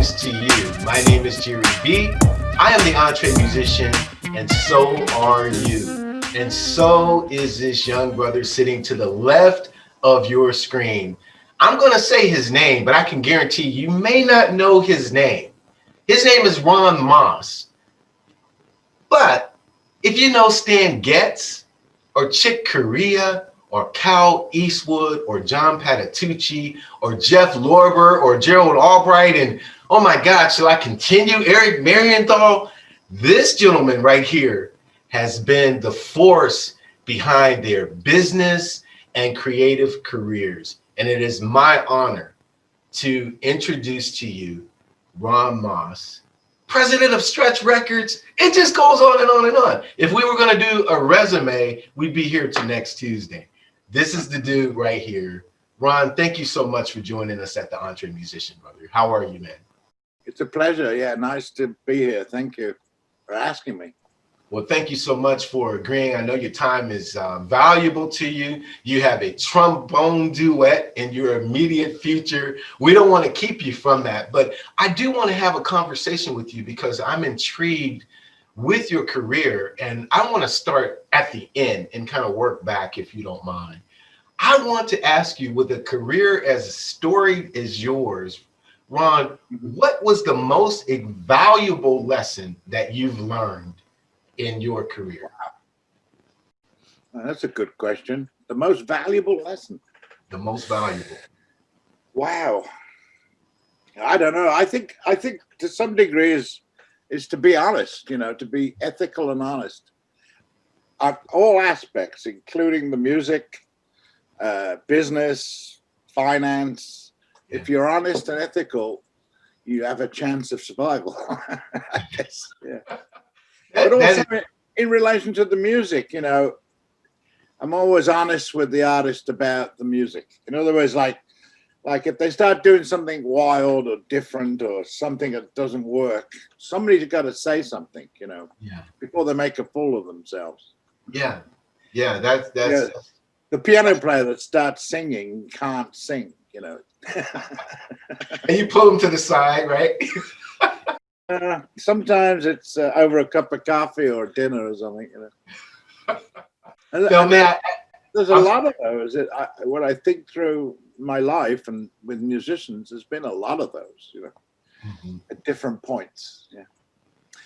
is to you. My name is Jere B. I am the EntreMusician, and so are you. And so is this young brother sitting to the left of your screen. I'm going to say his name, but I can guarantee you may not know his name. His name is Ron Moss. But if you know Stan Getz or Chick Corea or Cal Eastwood or John Patitucci or Jeff Lorber or Gerald Abright, and oh my God, shall I continue? Eric Marienthal, this gentleman right here has been the force behind their business and creative careers. And it is my honor to introduce to you Ron Moss, president of Stretch Records. It just goes on and on and on. If we were going to do a resume, we'd be here till next Tuesday. This is the dude right here. Ron, thank you so much for joining us at the EntreMusician, brother. How are you, man? It's a pleasure. Yeah, nice to be here. Thank you for asking me. Well, thank you so much for agreeing. I know your time is valuable to you. You have a trombone duet in your immediate future. We don't want to keep you from that, but I do want to have a conversation with you because I'm intrigued with your career, and I want to start at the end and kind of work back, if you don't mind. I want to ask you, with a career as storied as yours, Ron, what was the most valuable lesson that you've learned in your career? That's a good question. The most valuable lesson. The most valuable. Wow. I don't know. I think to some degree is to be honest, you know, to be ethical and honest at all aspects, including the music, business, finance. Yeah. If you're honest and ethical, you have a chance of survival. I guess. Yeah. But also in relation to the music, you know, I'm always honest with the artist about the music. In other words, like if they start doing something wild or different or something that doesn't work, somebody's got to say something, you know, before they make a fool of themselves. Yeah. Yeah, that's the piano player that starts singing can't sing, you know. And you pull them to the side, right? Sometimes it's over a cup of coffee or dinner or something, you know. There's a lot of those. When I think through my life and with musicians, there's been a lot of those, you know, at different points. Yeah.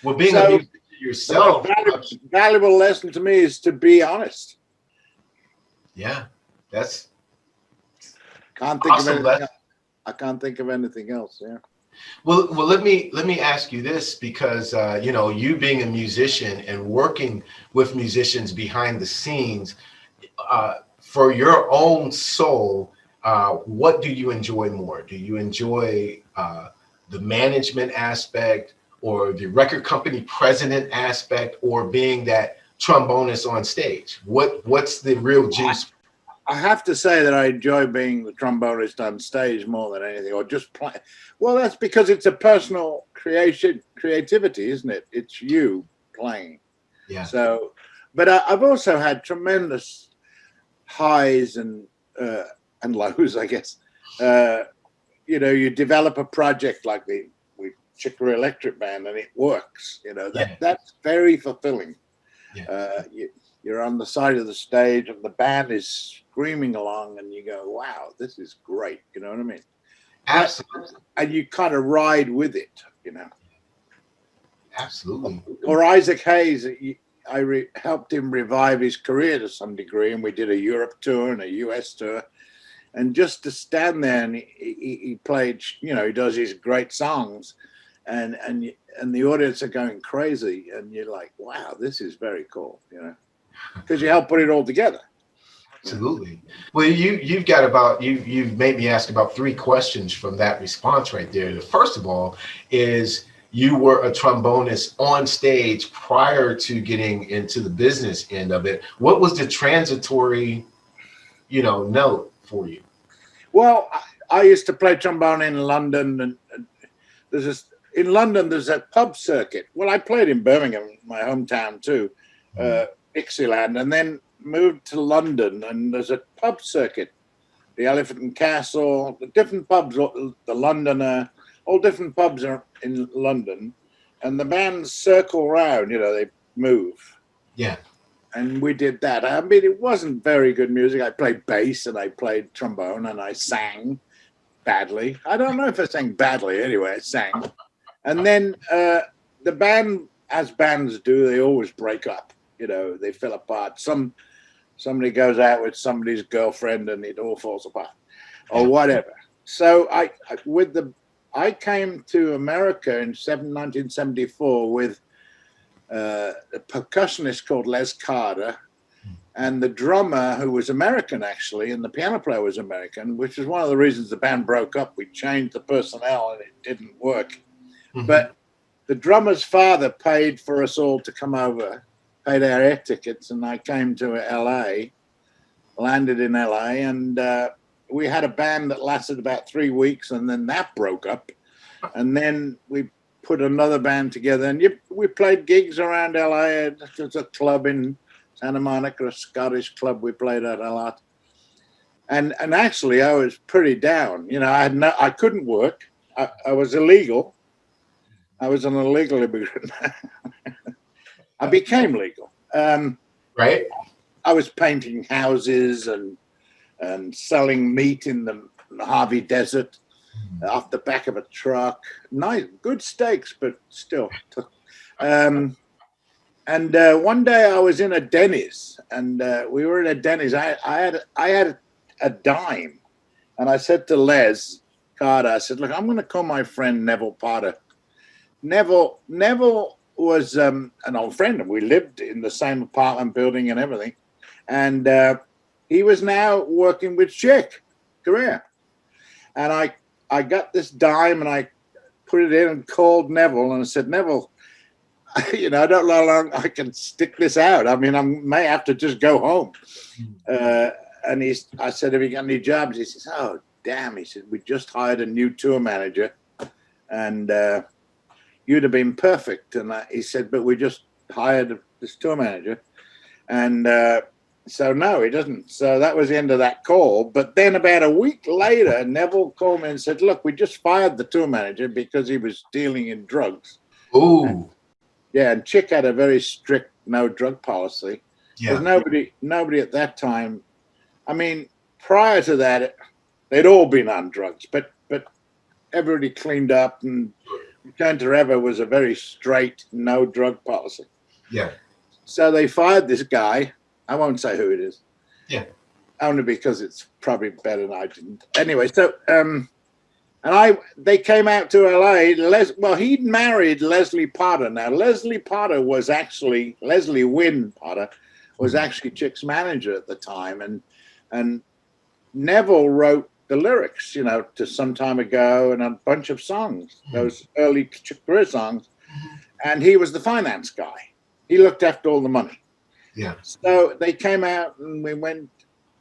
Well, being a musician yourself, valuable lesson to me is to be honest. Yeah, that's can't think awesome of anything else. I can't think of anything else. Yeah. Well, let me ask you this, because you know, you being a musician and working with musicians behind the scenes, for your own soul, what do you enjoy more? Do you enjoy the management aspect, or the record company president aspect, or being that trombonist on stage? What's the real juice? I have to say that I enjoy being the trombonist on stage more than anything, or just play. Well, that's because it's a personal creativity, isn't it? It's you playing. Yeah. So, but I've also had tremendous highs and lows, I guess. You know, you develop a project like with Chick Corea Electric Band, and it works. You know, that's very fulfilling. Yeah. You're on the side of the stage and the band is screaming along and you go, wow, this is great. You know what I mean? Absolutely. And you kind of ride with it, you know? Absolutely. Or Isaac Hayes, I helped him revive his career to some degree, and we did a Europe tour and a US tour. And just to stand there and he played, you know, he does his great songs, and the audience are going crazy, and you're like, wow, this is very cool, you know? Because you help put it all together. Absolutely. Well, you've got about you've made me ask about 3 questions from that response right there. The first of all is, you were a trombonist on stage prior to getting into the business end of it. What was the transitory, you know, note for you? Well, I used to play trombone in London, and in London there's a pub circuit. Well, I played in Birmingham, my hometown too. Dixieland, and then moved to London, and there's a pub circuit, the Elephant and Castle, the different pubs, the Londoner, all different pubs are in London, and the bands circle round. You know, they move. Yeah. And we did that. I mean, it wasn't very good music. I played bass and I played trombone and I sang badly. I don't know if I sang badly anyway. I sang. And then the band, as bands do, they always break up. You know, they fell apart. Somebody goes out with somebody's girlfriend and it all falls apart or whatever. So I came to America in 1974 with a percussionist called Les Carter, and the drummer, who was American actually, and the piano player was American, which is one of the reasons the band broke up. We changed the personnel and it didn't work. Mm-hmm. But the drummer's father paid for us all to come over, paid our air tickets, and I came to LA, landed in LA, and we had a band that lasted about 3 weeks, and then that broke up. And then we put another band together, and we played gigs around LA. There's a club in Santa Monica, a Scottish club we played at a lot. And actually, I was pretty down. You know, I couldn't work. I was illegal. I was an illegal immigrant. I became legal. Right. I was painting houses and selling meat in the Mojave Desert off the back of a truck. Nice, good steaks, but still. And one day I was in a Denny's, and we were in a Denny's. I had a dime, and I said to Les Carter, I said, "Look, I'm going to call my friend Neville Potter." Neville was an old friend, and we lived in the same apartment building and everything. And he was now working with Chick Corea, and I got this dime and I put it in and called Neville and I said, "Neville, you know, I don't know how long I can stick this out. I mean, I may have to just go home." And I said, "Have you got any jobs?" He says, "Oh, damn." He said, "We just hired a new tour manager and you'd have been perfect." And he said, "But we just hired this tour manager." And so no, he doesn't. So that was the end of that call. But then about a week later, Neville called me and said, "Look, we just fired the tour manager because he was dealing in drugs." Ooh. And Chick had a very strict no drug policy. Yeah. Because nobody at that time, I mean, prior to that, they'd all been on drugs, but everybody cleaned up, and Return to Ever was a very straight no drug policy. Yeah. So they fired this guy. I won't say who it is. Yeah. Only because it's probably better than I didn't. Anyway, so they came out to LA. He'd married Leslie Potter. Now, Leslie Wynn Potter was actually Chick's manager at the time, and Neville wrote the lyrics, you know, to Some Time Ago and a bunch of songs, those early Chick Corea songs, and he was the finance guy. He looked after all the money. Yeah. So they came out and we went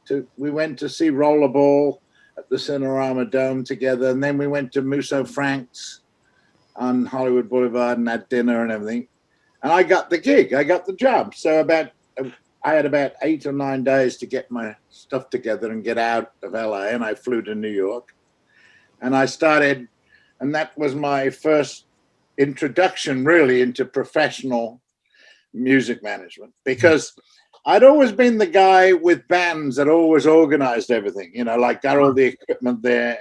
to see Rollerball at the Cinerama Dome together, and then we went to Musso Frank's on Hollywood Boulevard and had dinner and everything. And I got the gig. I got the job. So I had about 8 or 9 days to get my stuff together and get out of LA, and I flew to New York. And I started, and that was my first introduction really into professional music management, because I'd always been the guy with bands that always organized everything, you know, like got all the equipment there.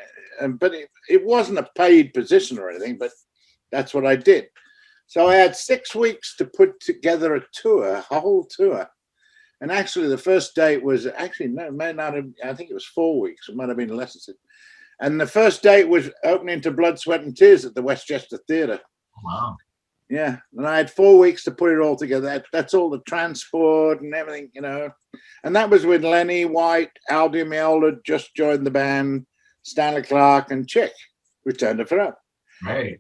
But it wasn't a paid position or anything, but that's what I did. So I had 6 weeks to put together a whole tour. And actually the first date was actually, no, it may not have, I think it was 4 weeks. It might have been less. And the first date was opening to Blood, Sweat and Tears at the Westchester Theatre. Wow. Yeah, and I had 4 weeks to put it all together. That's all the transport and everything, you know. And that was with Lenny White, Al Di Meola just joined the band, Stanley Clarke, and Chick, Return to Forever. Right.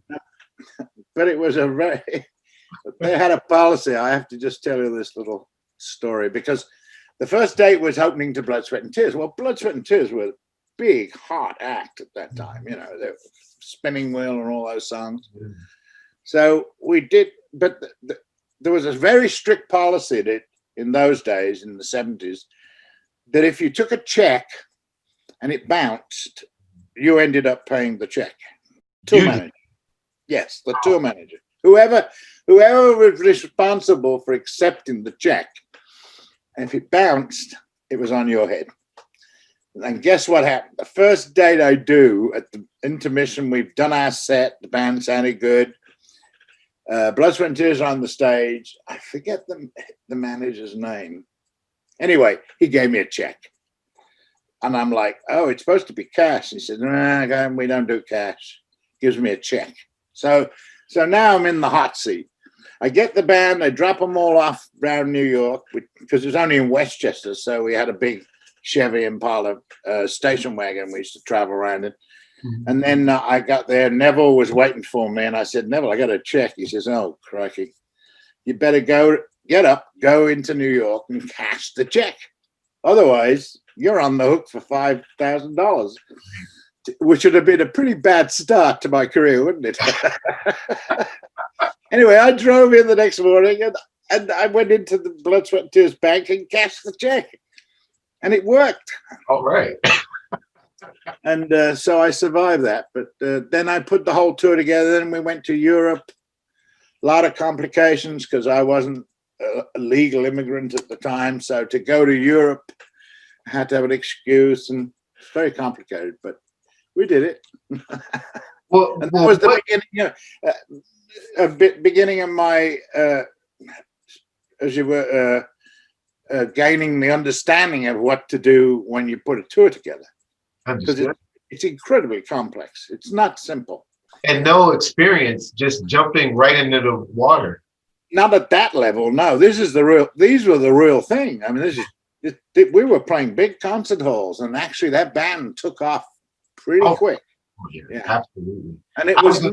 But it was they had a policy. I have to just tell you this little story, because the first date was opening to Blood, Sweat and Tears. Well, Blood, Sweat and Tears were a big, hot act at that time, you know, the Spinning Wheel and all those songs. Mm. So we did, but there was a very strict policy that in those days, in the 70s, that if you took a check and it bounced, you ended up paying the check. Tour manager. Yes, the tour manager. Whoever was responsible for accepting the check. And if it bounced, it was on your head. And guess what happened? The first date I do at the intermission, we've done our set. The band sounded good. Blood, Sweat and Tears on the stage. I forget the manager's name. Anyway, he gave me a check. And I'm like, oh, it's supposed to be cash. He said, no, we don't do cash. Gives me a check. So now I'm in the hot seat. I get the band, I drop them all off around New York because it was only in Westchester. So we had a big Chevy Impala station wagon we used to travel around in. Mm-hmm. And then I got there. Neville was waiting for me. And I said, Neville, I got a check. He says, oh, crikey. You better get up, go into New York and cash the check. Otherwise, you're on the hook for $5,000, which would have been a pretty bad start to my career, wouldn't it? Anyway, I drove in the next morning and I went into the Blood, Sweat and Tears bank and cashed the check. And it worked. All right. And so I survived that. But then I put the whole tour together. Then we went to Europe. A lot of complications because I wasn't a legal immigrant at the time. So to go to Europe, I had to have an excuse. And it's very complicated, but we did it. Well, and that was the beginning of my, as you were gaining the understanding of what to do when you put a tour together. Because it's incredibly complex. It's not simple. And no experience, just jumping right into the water. Not at that level. No, these were the real thing. I mean, we were playing big concert halls, and actually that band took off pretty quick. Yeah, absolutely. And it was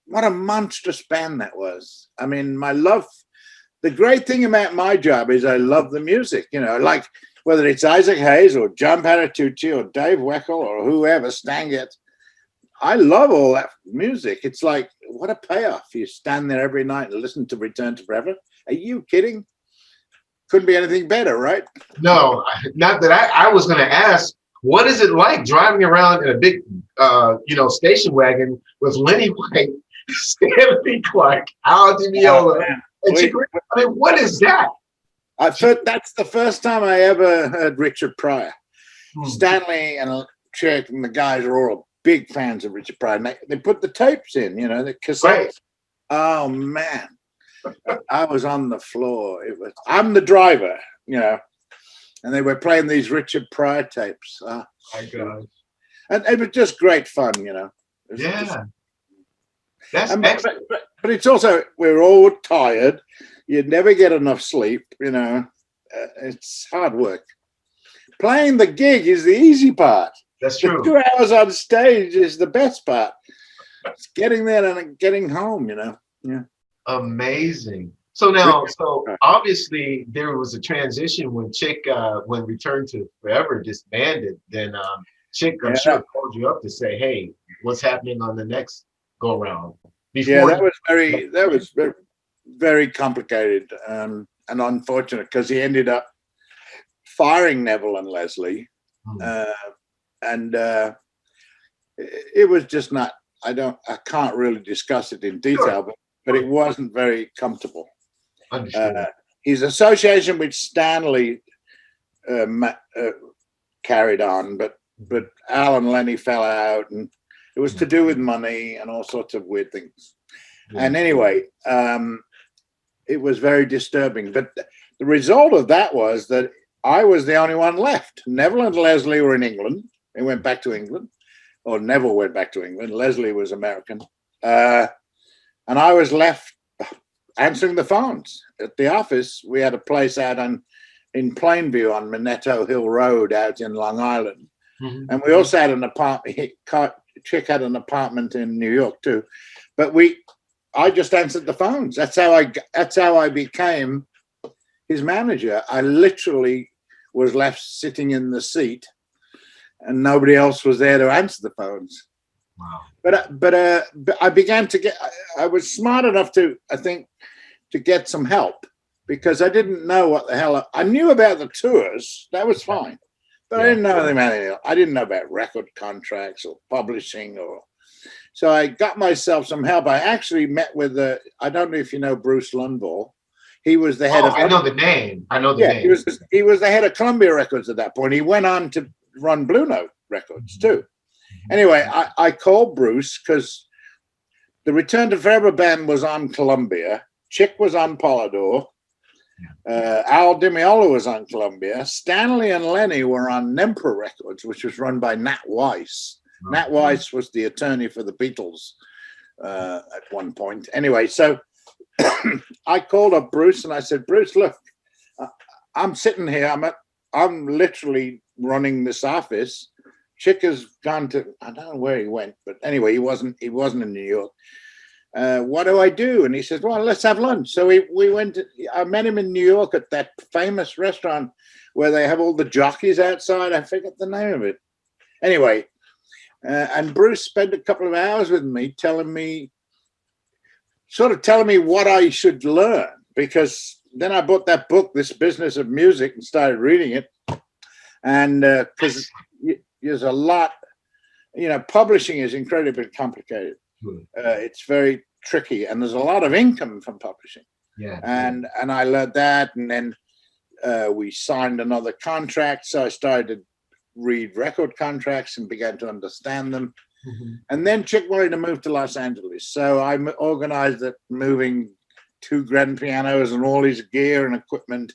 what a monstrous band that was. I mean, the great thing about my job is I love the music, like whether it's Isaac Hayes or John Patitucci or Dave Weckyl or whoever, Stan Getz. I love all that music. It's like, what a payoff. You stand there every night and listen to Return to Forever. Are you kidding? Couldn't be anything better, right? No, not that I was going to ask, what is it like driving around in a big, station wagon with Lenny White, Stanley Clarke, Al Di Meola, and Chick Corea? I mean, what is that? That's the first time I ever heard Richard Pryor. Stanley and Chick and the guys are all big fans of Richard Pryor. And they put the tapes in, the cassettes. Right. Oh, man. I was on the floor. I'm the driver, and they were playing these Richard Pryor tapes. Oh, my gosh. And it was just great fun, Yeah. But it's also, we're all tired. You never get enough sleep, it's hard work. Playing the gig is the easy part. That's true. The 2 hours on stage is the best part. It's getting there and getting home, Yeah. Amazing. So now, obviously there was a transition when Chick, when Return to Forever disbanded, then Chick, I'm sure, called you up to say, hey, what's happening on the next go round? That was very, very complicated and unfortunate because he ended up firing Neville and Leslie. And it was just not, I can't really discuss it in detail, but it wasn't very comfortable. His association with Stanley carried on, but Al and Lenny fell out, and it was to do with money and all sorts of weird things. And anyway, it was very disturbing. But the result of that was that I was the only one left. Neville and Leslie were in England. They went back to England, or Neville went back to England. Leslie was American. And I was left answering the phones at the office. We had a place out in Plainview on Minetto Hill Road out in Long Island. And we also had an apartment. Chick had an apartment in New York too. But I just answered the phones. That's how I became his manager. I literally was left sitting in the seat and nobody else was there to answer the phones. Wow. But I began to get, I was smart enough to, I think, to get some help because I didn't know what the hell, I knew about the tours. That was fine. But I didn't know anything about it. I didn't know about record contracts or publishing So I got myself some help. I actually met with I don't know if you know Bruce Lundvall. He was the head of. I know the name. I know the name. He was the head of Columbia Records at that point. He went on to run Blue Note Records too. Anyway, I called Bruce because the Return to Forever band was on Columbia. Chick was on Polydor. Al Di Meola was on Columbia. Stanley and Lenny were on Nempra Records, which was run by Nat Weiss. Nat Weiss was the attorney for the Beatles at one point. Anyway, so I called up Bruce and I said, Bruce, look, I'm sitting here. I'm literally running this office. Chick has gone to, I don't know where he went, but anyway, he wasn't in New York. What do I do? And he says, well, let's have lunch. So we went I met him in New York at that famous restaurant where they have all the jockeys outside. I forget the name of it. Anyway, and Bruce spent a couple of hours with me telling me what I should learn, because then I bought that book, This Business of Music, and started reading it. And because there's a lot, publishing is incredibly complicated. It's very tricky, and there's a lot of income from publishing. Yeah. And I learned that, and then we signed another contract. So I started to read record contracts and began to understand them. And then Chick wanted to move to Los Angeles, so I organized it, moving 2 grand pianos and all his gear and equipment,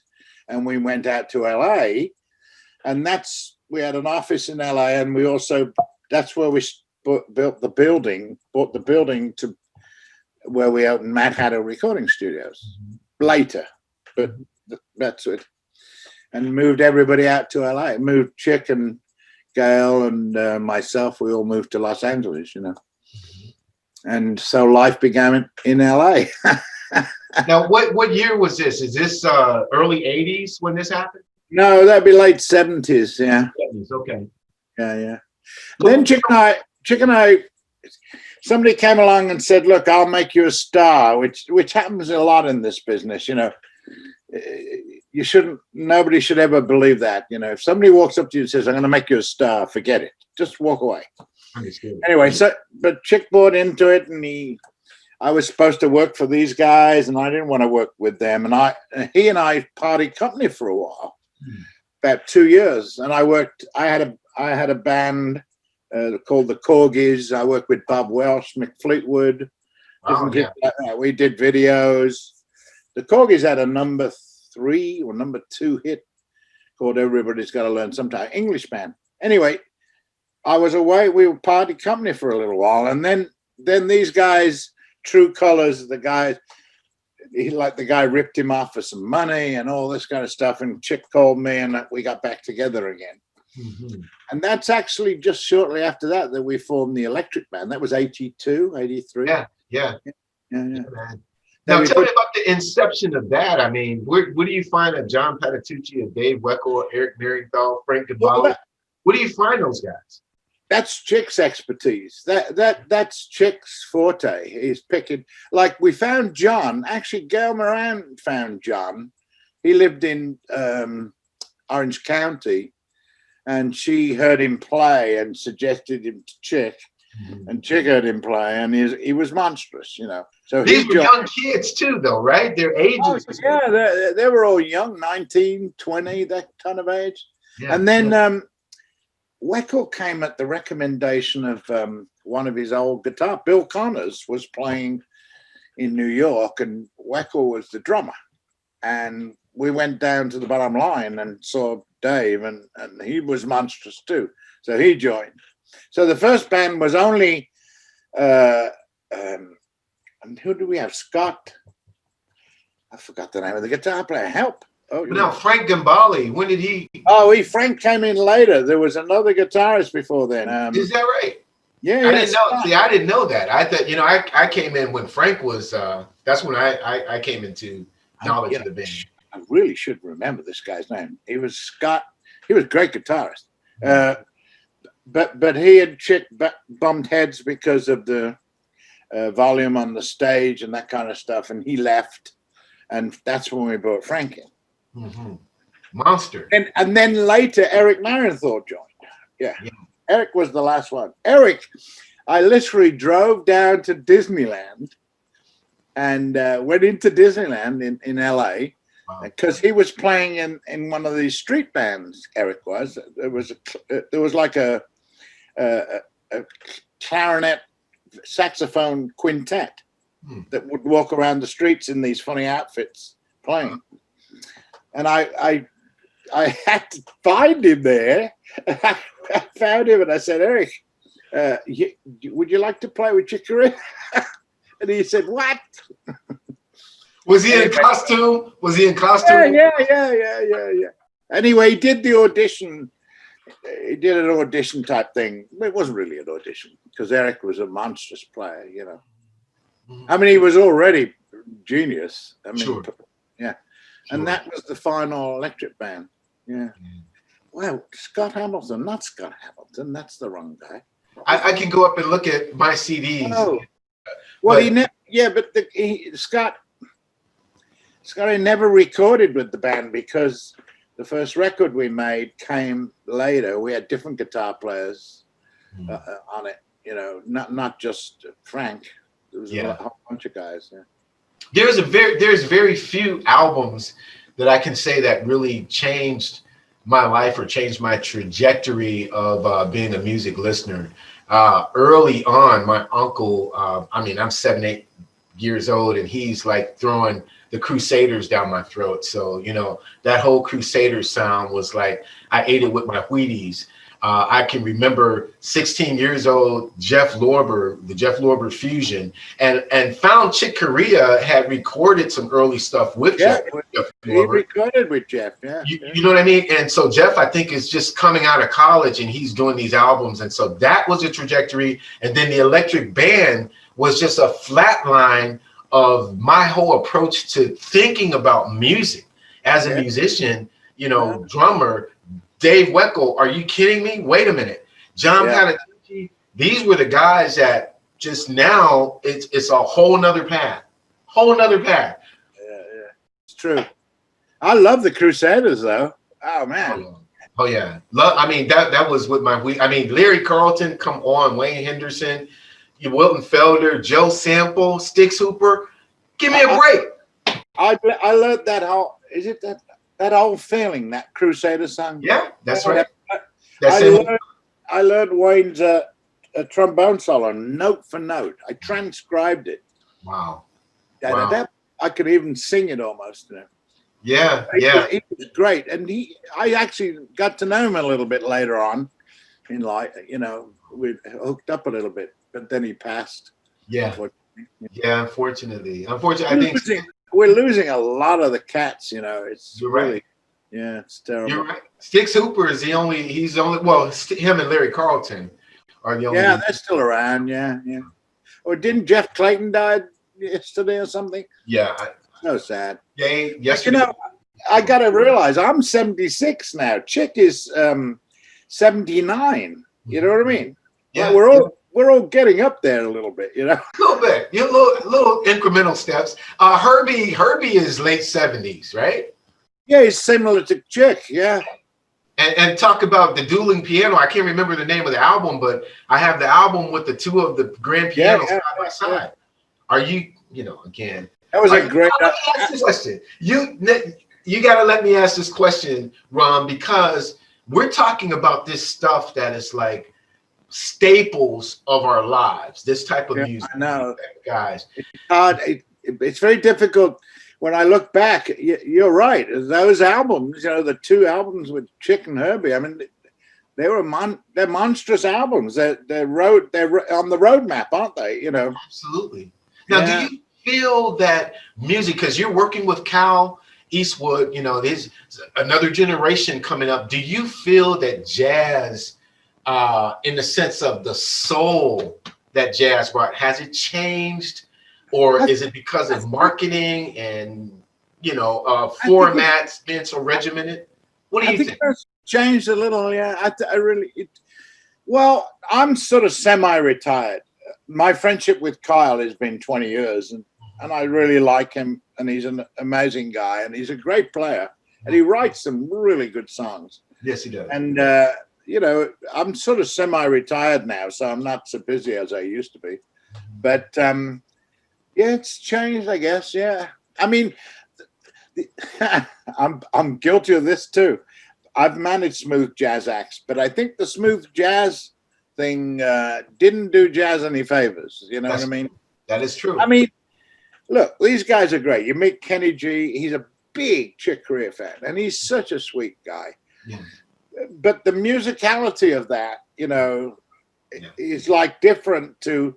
and we went out to LA, and we had an office in LA, and we also, that's where we bought the building to where we opened Mad Hatter Recording Studios later, but that's it. And moved everybody out to LA. Moved Chick and Gail and myself. We all moved to Los Angeles, and so life began in LA. Now, what year was this? Is this early '80s when this happened? No, that'd be late '70s. Yeah. 70s, okay. Yeah. Cool. Then Chick and I, somebody came along and said, "Look, I'll make you a star," which happens a lot in this business. Nobody should ever believe that. If somebody walks up to you and says, "I'm going to make you a star," forget it. Just walk away. Anyway, but Chick bought into it, and I was supposed to work for these guys, and I didn't want to work with them. And he and I parted company for a while, about 2 years. And I had a band called the Corgis. I worked with Bob Welsh, Mick Fleetwood. We did videos. The Corgis had a number 3 or number 2 hit called Everybody's Got to Learn Sometime, English band. Anyway, I was away. We were party company for a little while. And then these guys, True Colors, the guy ripped him off for some money and all this kind of stuff. And Chick called me, and we got back together again. And that's actually just shortly after that we formed the Electric Band. That was 82, 83. Yeah. Now, tell me about the inception of that. I mean, where do you find a John Patitucci, a Dave Weckyl, Eric Marienthal, Frank Gambali? Where do you find those guys? That's Chick's expertise. That's Chick's forte. He's picking. Like, we found John. Actually, Gail Moran found John. He lived in Orange County, and she heard him play and suggested him to Chick. And Chick heard him play, and he was monstrous, So these were young kids too, though, right? Their ages. They were all young, 19, 20, that kind of age. Yeah. And then Weckyl came at the recommendation of one of his old guitar. Bill Connors was playing in New York, and Weckyl was the drummer. And we went down to the Bottom Line and saw Dave, and he was monstrous too. So he joined. So the first band was only, and who do we have? Scott. I forgot the name of the guitar player. Help. Oh, now Frank Gambali. When did he? Oh, Frank came in later. There was another guitarist before then. Is that right? Yeah. I didn't know. See, I didn't know that. I thought, I came in when Frank was. That's when I came into knowledge of the band. I really should remember this guy's name. He was Scott. He was a great guitarist. But he and Chick bumped heads because of the volume on the stage and that kind of stuff, and he left, and that's when we brought Frank in. Monster. And then later Eric Marienthal joined. Yeah. Eric was the last one. Eric, I literally drove down to Disneyland and went into Disneyland in LA because he was playing in one of these street bands. Eric was. There was like a clarinet saxophone quintet that would walk around the streets in these funny outfits playing. And I had to find him there. I found him and I said, Eric, would you like to play with Chick Corea? And he said, what? Was he in costume? Was he in costume? Yeah. Anyway, he did the audition. He did an audition type thing. It wasn't really an audition because Eric was a monstrous player, you know. I mean, he was already genius. I mean, yeah. And that was the final electric band. Yeah. Well, Scott Hamilton, not Scott Hamilton. That's the wrong guy. I can go up and look at my CDs. Oh. Well, Scott never recorded with the band because the first record we made came later. We had different guitar players on it, you know, not just Frank. There was a whole bunch of guys. Yeah. There's very few albums that I can say that really changed my life or changed my trajectory of being a music listener. Early on, my uncle, I'm 7, 8 years old, and he's like throwing the Crusaders down my throat. So, you know, that whole Crusaders sound was like, I ate it with my Wheaties. I can remember 16 years old, Jeff Lorber, the Jeff Lorber Fusion, and found Chick Corea had recorded some early stuff with Jeff Lorber. He recorded with Jeff, You know what I mean? And so Jeff, I think, is just coming out of college and he's doing these albums. And so that was a trajectory. And then the electric band was just a flat line of my whole approach to thinking about music as a musician, you know, drummer. Dave Weckyl, are you kidding me? Wait a minute. John Patitucci, these were the guys that just now it's a whole nother path. Yeah, it's true. I love the Crusaders though. Oh man. Oh yeah. That was with Larry Carlton, come on, Wayne Henderson, Wilton Felder, Joe Sample, Styx Hooper. Give me a break. I learned that that old feeling, that Crusader song. Yeah, that's right. I learned Wayne's a trombone solo note for note. I transcribed it. Wow. I could even sing it almost. You know? Yeah. He was great, and I actually got to know him a little bit later on in life. You know, we hooked up a little bit, but then he passed. Yeah. Unfortunately, I think we're losing a lot of the cats, you know. It's it's terrible. You're right. Styx Hooper is him and Larry Carlton are the only. Yeah, they're still around. Yeah. Or didn't Jeff Clayton die yesterday or something? Yeah. So sad. Yeah. Yes. You know, I got to realize I'm 76 now. Chick is 79. You know what I mean? Yeah. We're all getting up there a little bit, you know. A little bit, little incremental steps. Herbie is late 70s, right? Yeah, he's similar to Chick, yeah. And talk about the dueling piano. I can't remember the name of the album, but I have the album with the two of the grand pianos side by side. Are you know, again? That was a great. Let me ask this question. You got to let me ask this question, Ron, because we're talking about this stuff that is like staples of our lives, this type of music. I know, guys. It's very difficult when I look back. You're right. Those albums, you know, the two albums with Chick and Herbie. I mean, they're monstrous albums. They're on the roadmap, aren't they? You know. Absolutely. Now, do you feel that music, because you're working with Cal Eastwood, you know, there's another generation coming up. Do you feel that jazz, in the sense of the soul that jazz brought, has it changed, or is it because of marketing and, you know, formats being so regimented? What do you think? It's changed a little. Yeah, well, I'm sort of semi-retired. My friendship with Kyle has been 20 years, and I really like him, and he's an amazing guy, and he's a great player, and he writes some really good songs. Yes, he does. And you know, I'm sort of semi-retired now, so I'm not so busy as I used to be. But yeah, it's changed, I guess. Yeah, I mean, I'm guilty of this too. I've managed smooth jazz acts, but I think the smooth jazz thing didn't do jazz any favors. You know what I mean? That is true. I mean, look, these guys are great. You meet Kenny G. He's a big Chick Corea fan, and he's such a sweet guy. Yeah. But the musicality of that, you know, is like different to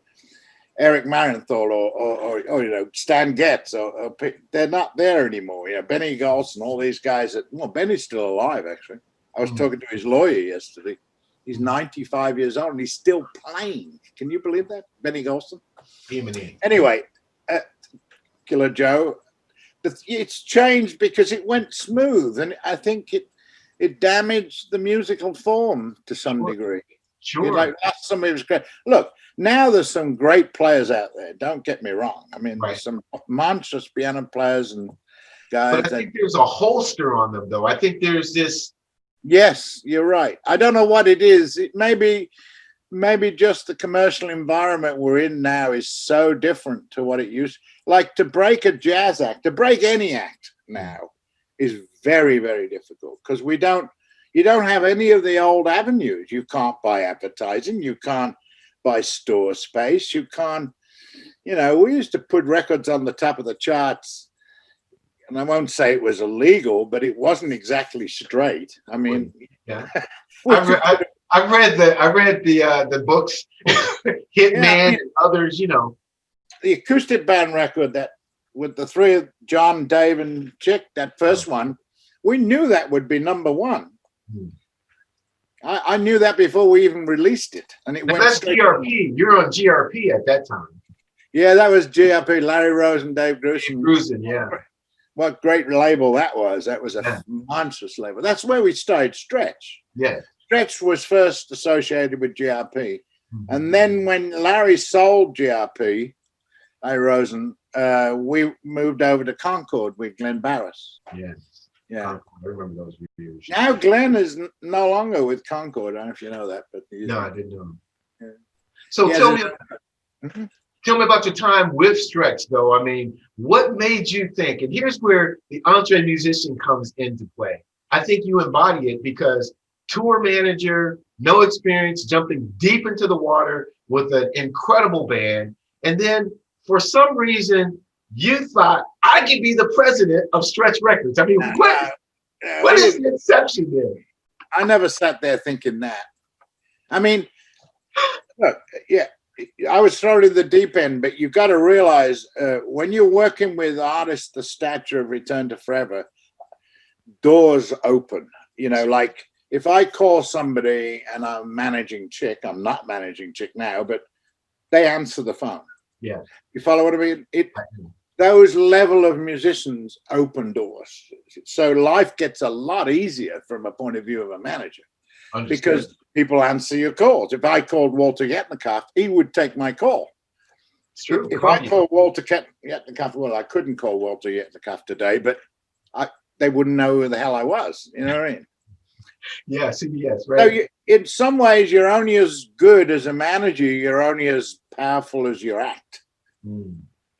Eric Marienthal or you know, Stan Getz, or they're not there anymore. You know, Benny Golson, all these guys well, Benny's still alive, actually. I was talking to his lawyer yesterday. He's 95 years old and he's still playing. Can you believe that? Benny Golson? Anyway, Killer Joe, it's changed because it went smooth, and I think it damaged the musical form to some degree. Sure. Like, that's some of his great. Look, now there's some great players out there. Don't get me wrong. I mean, there's some monstrous piano players and guys. But I think there's a holster on them, though. I think there's this. Yes, you're right. I don't know what it is. It maybe just the commercial environment we're in now is so different to what it used. Like, to break a jazz act, to break any act now is very, very difficult, because you don't have any of the old avenues. You can't buy advertising. You can't buy store space. You can't, you know, we used to put records on the top of the charts, and I won't say it was illegal, but it wasn't exactly straight. I mean, yeah. I've read the books, Hitman and others, you know. The acoustic band record that with the three of John, Dave, and Chick, that first one, we knew that would be number one. I knew that before we even released it, and it went. That's GRP. You're on GRP at that time. Yeah, that was GRP. Larry Rose and Dave Grusin. Yeah. What great label that was. That was a monstrous label. That's where we started Stretch. Yeah. Stretch was first associated with GRP. And then when Larry sold GRP, Larry Rosen, we moved over to Concord with Glenn Barris. Yes. Yeah. I remember those reviews. Now Glenn is no longer with Concord. I don't know if you know that, but no, I didn't know. Yeah. So tell me about your time with Stretch, though. I mean, what made you think? And here's where the EntreMusician comes into play. I think you embody it, because tour manager, no experience, jumping deep into the water with an incredible band, and then for some reason you thought I could be the president of Stretch Records. I mean, what is the exception there? I never sat there thinking that. I mean, look, yeah, I was thrown in the deep end, but you've got to realize when you're working with artists the stature of Return to Forever, doors open. You know, like if I call somebody and I'm managing Chick, I'm not managing Chick now, but they answer the phone. Yeah. You follow what I mean? Those level of musicians open doors. So life gets a lot easier from a point of view of a manager. Understood. Because people answer your calls. If I called Walter Yetnikoff, he would take my call. It's true. If I called Walter Yetnikoff, well, I couldn't call Walter Yetnikoff today, but they wouldn't know who the hell I was. You know what I mean? Yeah, CBS, right? So in some ways, you're only as good as a manager. You're only as powerful as your act.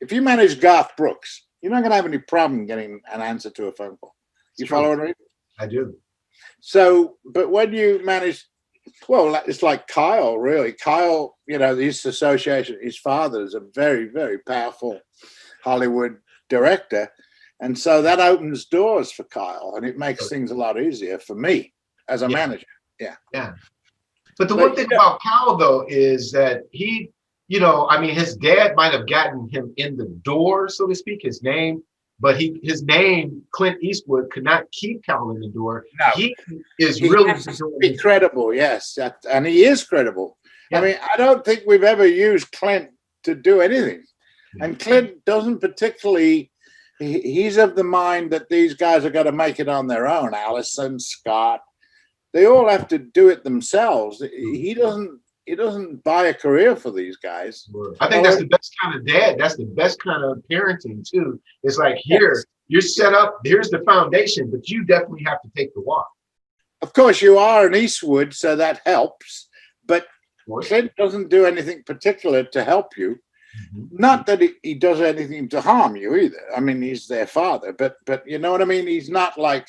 If you manage Garth Brooks, you're not going to have any problem getting an answer to a phone call. You follow what I mean? I do. So, but when you manage, well, it's like Kyle, really. Kyle, you know, his association, his father is a very, very powerful Hollywood director. And so that opens doors for Kyle, and it makes things a lot easier for me as a manager. Yeah. Yeah. But the one thing about Kyle, though, is that he, you know, I mean, his dad might have gotten him in the door, so to speak, his name, but his name, Clint Eastwood, could not keep Kyle in the door. No. He is really credible, yes, and he is credible. Yeah. I mean, I don't think we've ever used Clint to do anything. And Clint doesn't particularly, he's of the mind that these guys are going to make it on their own. Allison, Scott, they all have to do it themselves. He doesn't buy a career for these guys. I think that's the best kind of dad. That's the best kind of parenting too. It's like, here, you're set up, here's the foundation, but you definitely have to take the walk. of course, you are an Eastwood, so that helps. But Clint doesn't do anything particular to help you. Not that he does anything to harm you either. I mean, he's their father, but you know what I mean? He's not like,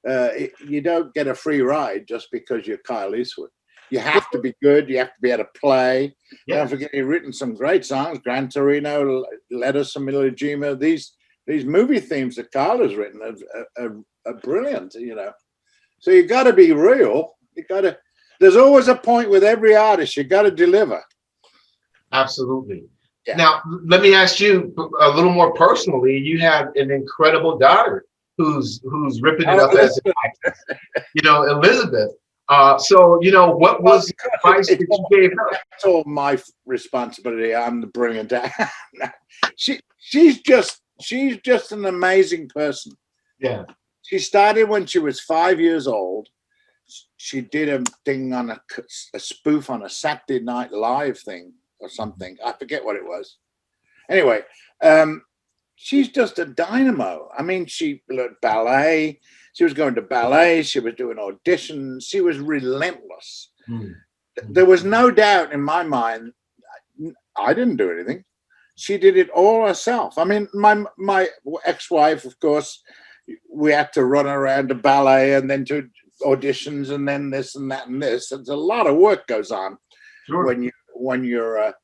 you don't get a free ride just because you're Kyle Eastwood. You have to be good. You have to be able to play. Yeah. Don't forget, he's written some great songs. Gran Torino, Letters from Iwo Jima. These movie themes that Kyle has written are brilliant, you know. So you got to be real. There's always a point with every artist. You got to deliver. Absolutely. Yeah. Now, let me ask you a little more personally. You have an incredible daughter who's ripping it up as an actress. You know, Elisabeth. So, you know, what was the advice that you gave her? That's all my responsibility. I'm the brilliant dad. She's just an amazing person. Yeah. She started when she was 5 years old. She did a thing on a spoof on a Saturday Night Live thing or something. I forget what it was. Anyway, she's just a dynamo. I mean, she learned ballet. She was going to ballet. She was doing auditions. She was relentless. There was no doubt in my mind. I didn't do anything. She did it all herself. I mean, my ex-wife, of course, we had to run around to ballet and then to auditions and then this and that and this. There's a lot of work goes on. Sure. when you're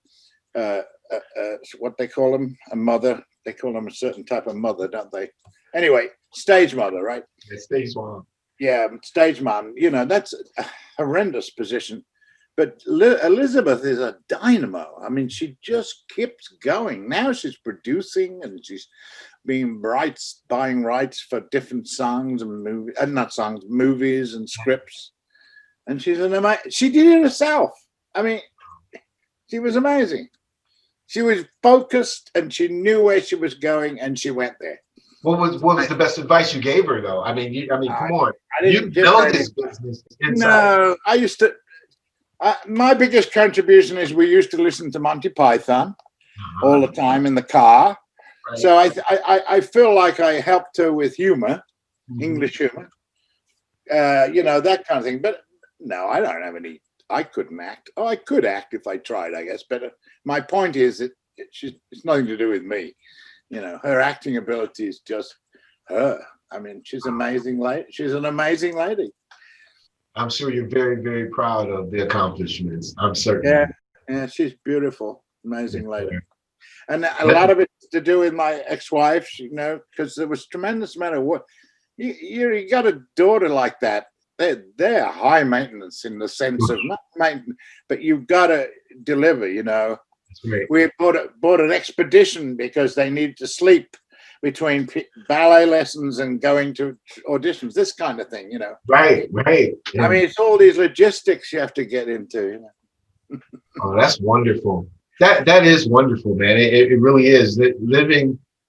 what they call them, a mother. They call them a certain type of mother, don't they? Anyway, stage mother, right? Yeah, stage mom. Yeah, stage mom. You know, that's a horrendous position. But Elisabeth is a dynamo. I mean, she just keeps going. Now she's producing and she's buying rights for different songs and movies and scripts. And she did it herself. I mean, she was amazing. She was focused and she knew where she was going and she went there. What was the best advice you gave her, though? I mean, come on. You know this business inside. No, I used to. My biggest contribution is we used to listen to Monty Python all the time in the car. Right. So I feel like I helped her with humor, English humor, you know, that kind of thing. But no, I don't have any. I couldn't act. Oh, I could act if I tried, I guess. But my point is that it's nothing to do with me. You know, her acting ability is just her. I mean, she's amazing. She's an amazing lady. I'm sure you're very, very proud of the accomplishments. I'm certain. Yeah, she's beautiful, amazing lady. And a lot of it's to do with my ex-wife, you know, because there was tremendous amount of work. You got a daughter like that. They're high maintenance in the sense of not maintenance, but you've got to deliver. You know, we bought an expedition because they needed to sleep between ballet lessons and going to auditions, this kind of thing, you know. Right. Yeah. I mean, it's all these logistics you have to get into, you know. Oh, that's wonderful. That is wonderful, man. It really is.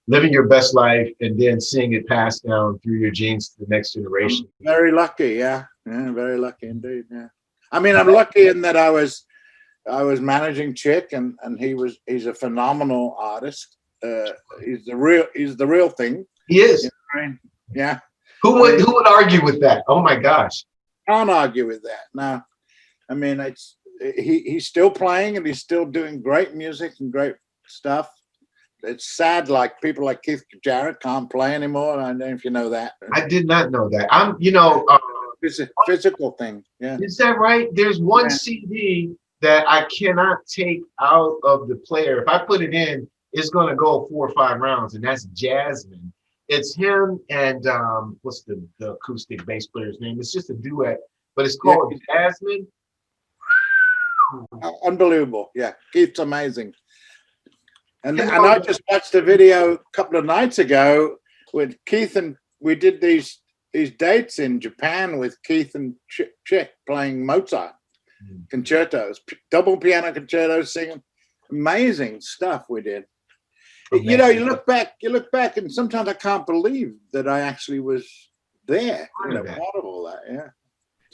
Living your best life and then seeing it passed down through your genes to the next generation. I'm very lucky, yeah. Yeah, very lucky indeed, yeah. I mean, I'm lucky in that I was managing Chick and he's a phenomenal artist. He's the real thing. He is. You know what I mean? Yeah. Who would argue with that? Oh my gosh. Can't argue with that. No. I mean, he's still playing and he's still doing great music and great stuff. It's sad, like people like Keith Jarrett can't play anymore. I don't know if you know that. I did not know that. It's a physical thing. Yeah. Is that right? There's one CD that I cannot take out of the player. If I put it in, it's going to go 4 or 5 rounds, and that's Jasmine. It's him and what's the acoustic bass player's name? It's just a duet, but it's called Jasmine. Unbelievable. Yeah, Keith's amazing. And I just watched a video a couple of nights ago with Keith, and we did these dates in Japan with Keith and Chick playing Mozart concertos, double piano concertos, singing. Amazing stuff we did. Amazing. You know, you look back, and sometimes I can't believe that I actually was there. You know, part of all that. Yeah.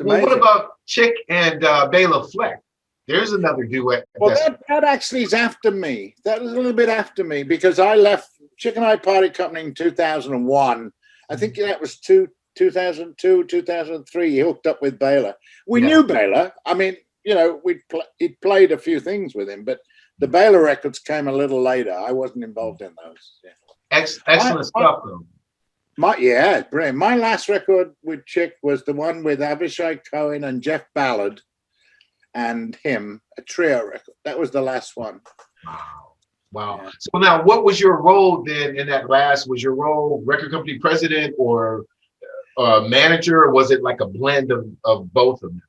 Well, what about Chick and Bela Fleck? There's another duet. Well, that actually is after me. That was a little bit after me because I left Chick and I Party Company in 2001. I think that was 2002, 2003, he hooked up with Baylor. We knew Baylor. I mean, you know, he'd played a few things with him, but the Baylor records came a little later. I wasn't involved in those. Yeah. Excellent stuff, though. Brilliant. My last record with Chick was the one with Avishai Cohen and Jeff Ballard and him, a trio record. That was the last one. Wow. Yeah. So now, what was your role then in that last? Was your role record company president or manager, or was it like a blend of both of them?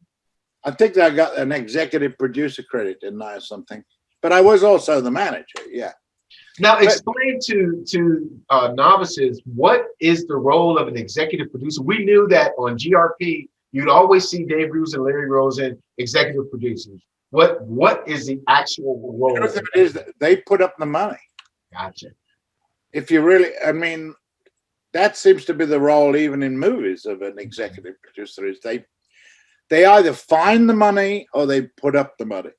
I think I got an executive producer credit, didn't I, or something? But I was also the manager, yeah. Now, explain to novices, what is the role of an executive producer? We knew that on GRP, you'd always see Dave Bruce and Larry Rosen, executive producers. What is the actual role? It is that they put up the money. Gotcha. If you really, I mean, that seems to be the role even in movies of an executive producer, is they either find the money or they put up the money.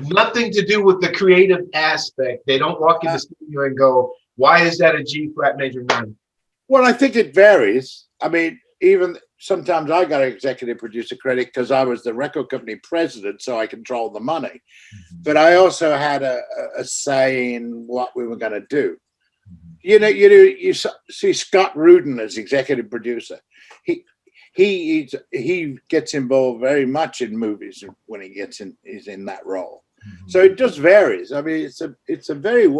Nothing to do with the creative aspect. They don't walk in the studio and go, why is that a G flat major 9? Well, I think it varies. I mean, even sometimes I got an executive producer credit because I was the record company president, so I controlled the money. Mm-hmm. But I also had a say in what we were going to do. You know, you see Scott Rudin as executive producer. He gets involved very much in movies when he's in that role. Mm-hmm. So it just varies. I mean, it's a very.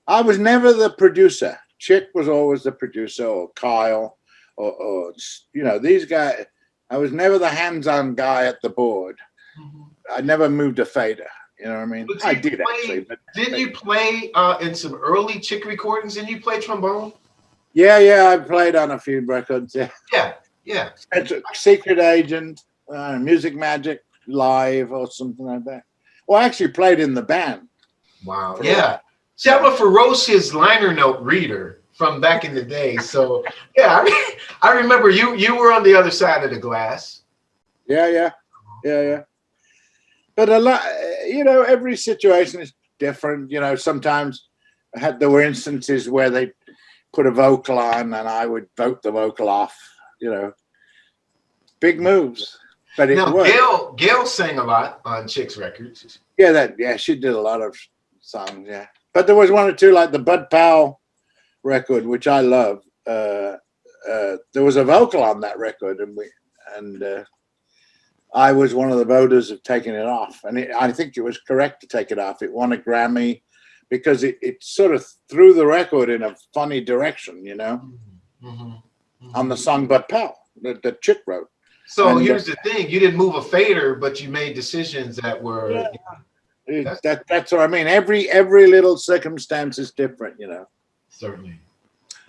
I was never the producer. Chick was always the producer, or Kyle, or you know, these guys. I was never the hands-on guy at the board. Mm-hmm. I never moved a fader. You know what I mean? I did actually. But didn't you play in some early Chick recordings? Didn't you play trombone? Yeah, I played on a few records. Yeah. Secret Agent, Music Magic Live, or something like that. Well, I actually played in the band. Wow. Yeah. See, I'm a ferocious liner note reader from back in the day. So, yeah, I remember you were on the other side of the glass. Yeah. But a lot, you know, every situation is different. You know, sometimes there were instances where they put a vocal on and I would vote the vocal off. You know, big moves, but it worked. Gail sang a lot on Chick's records. Yeah, she did a lot of songs. Yeah, but there was one or two, like the Bud Powell record, which I love. There was a vocal on that record, and I was one of the voters of taking it off, and I think it was correct to take it off. It won a Grammy because it sort of threw the record in a funny direction, you know. Mm-hmm. On the song Bud Powell that Chick wrote. So here's the thing: you didn't move a fader, but you made decisions that were. Yeah. That's what I mean. Every little circumstance is different, you know. Certainly.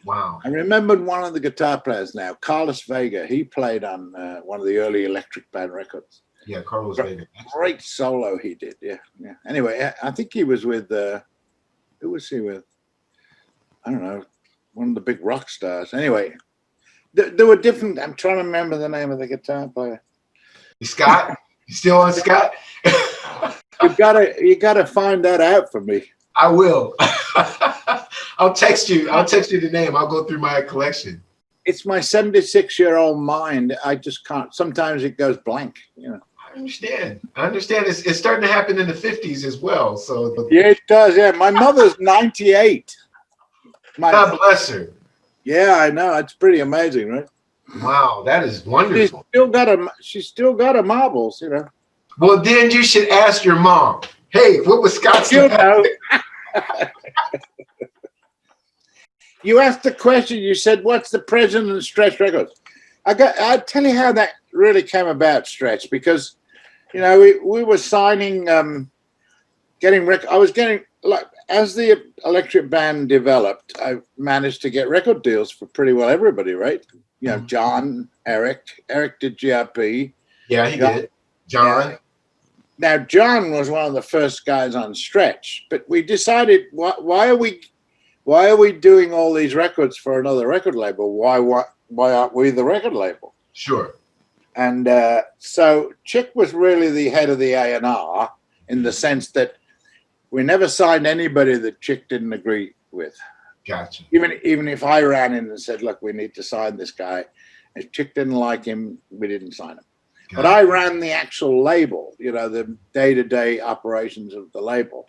Wow. I remembered one of the guitar players now, Carlos Vega. He played on one of the early Electric Band records. Yeah, Carlos Vega. Great solo he did. Yeah. Anyway, I think he was with. Who was he with? I don't know. One of the big rock stars. Anyway. There were different. I'm trying to remember the name of the guitar player. Scott? You still on Scott? You gotta find that out for me. I will. I'll text you the name. I'll go through my collection. It's my 76-year-old mind. I just can't. Sometimes it goes blank. You know. I understand. It's starting to happen in the 50s as well. So yeah, it does. Yeah, my mother's 98. God bless her. Yeah, I know. It's pretty amazing, right? Wow, that is wonderful. She's still got her marbles, you know. Well, then you should ask your mom. Hey, what was Scott's name? You asked the question. You said, "What's the president of Stretch Records?" I'll tell you how that really came about, Stretch, because you know we were signing, getting record. I was getting like. As the Electric Band developed, I managed to get record deals for pretty well everybody, right? You know, John, Eric did GRP. Yeah, he did. John. Yeah. Now, John was one of the first guys on Stretch, but we decided, why are we doing all these records for another record label? Why aren't we the record label? Sure. And so Chick was really the head of the A&R in the sense that we never signed anybody that Chick didn't agree with. Gotcha. Even if I ran in and said, "Look, we need to sign this guy," If Chick didn't like him, we didn't sign him. But I ran the actual label, you know, the day-to-day operations of the label.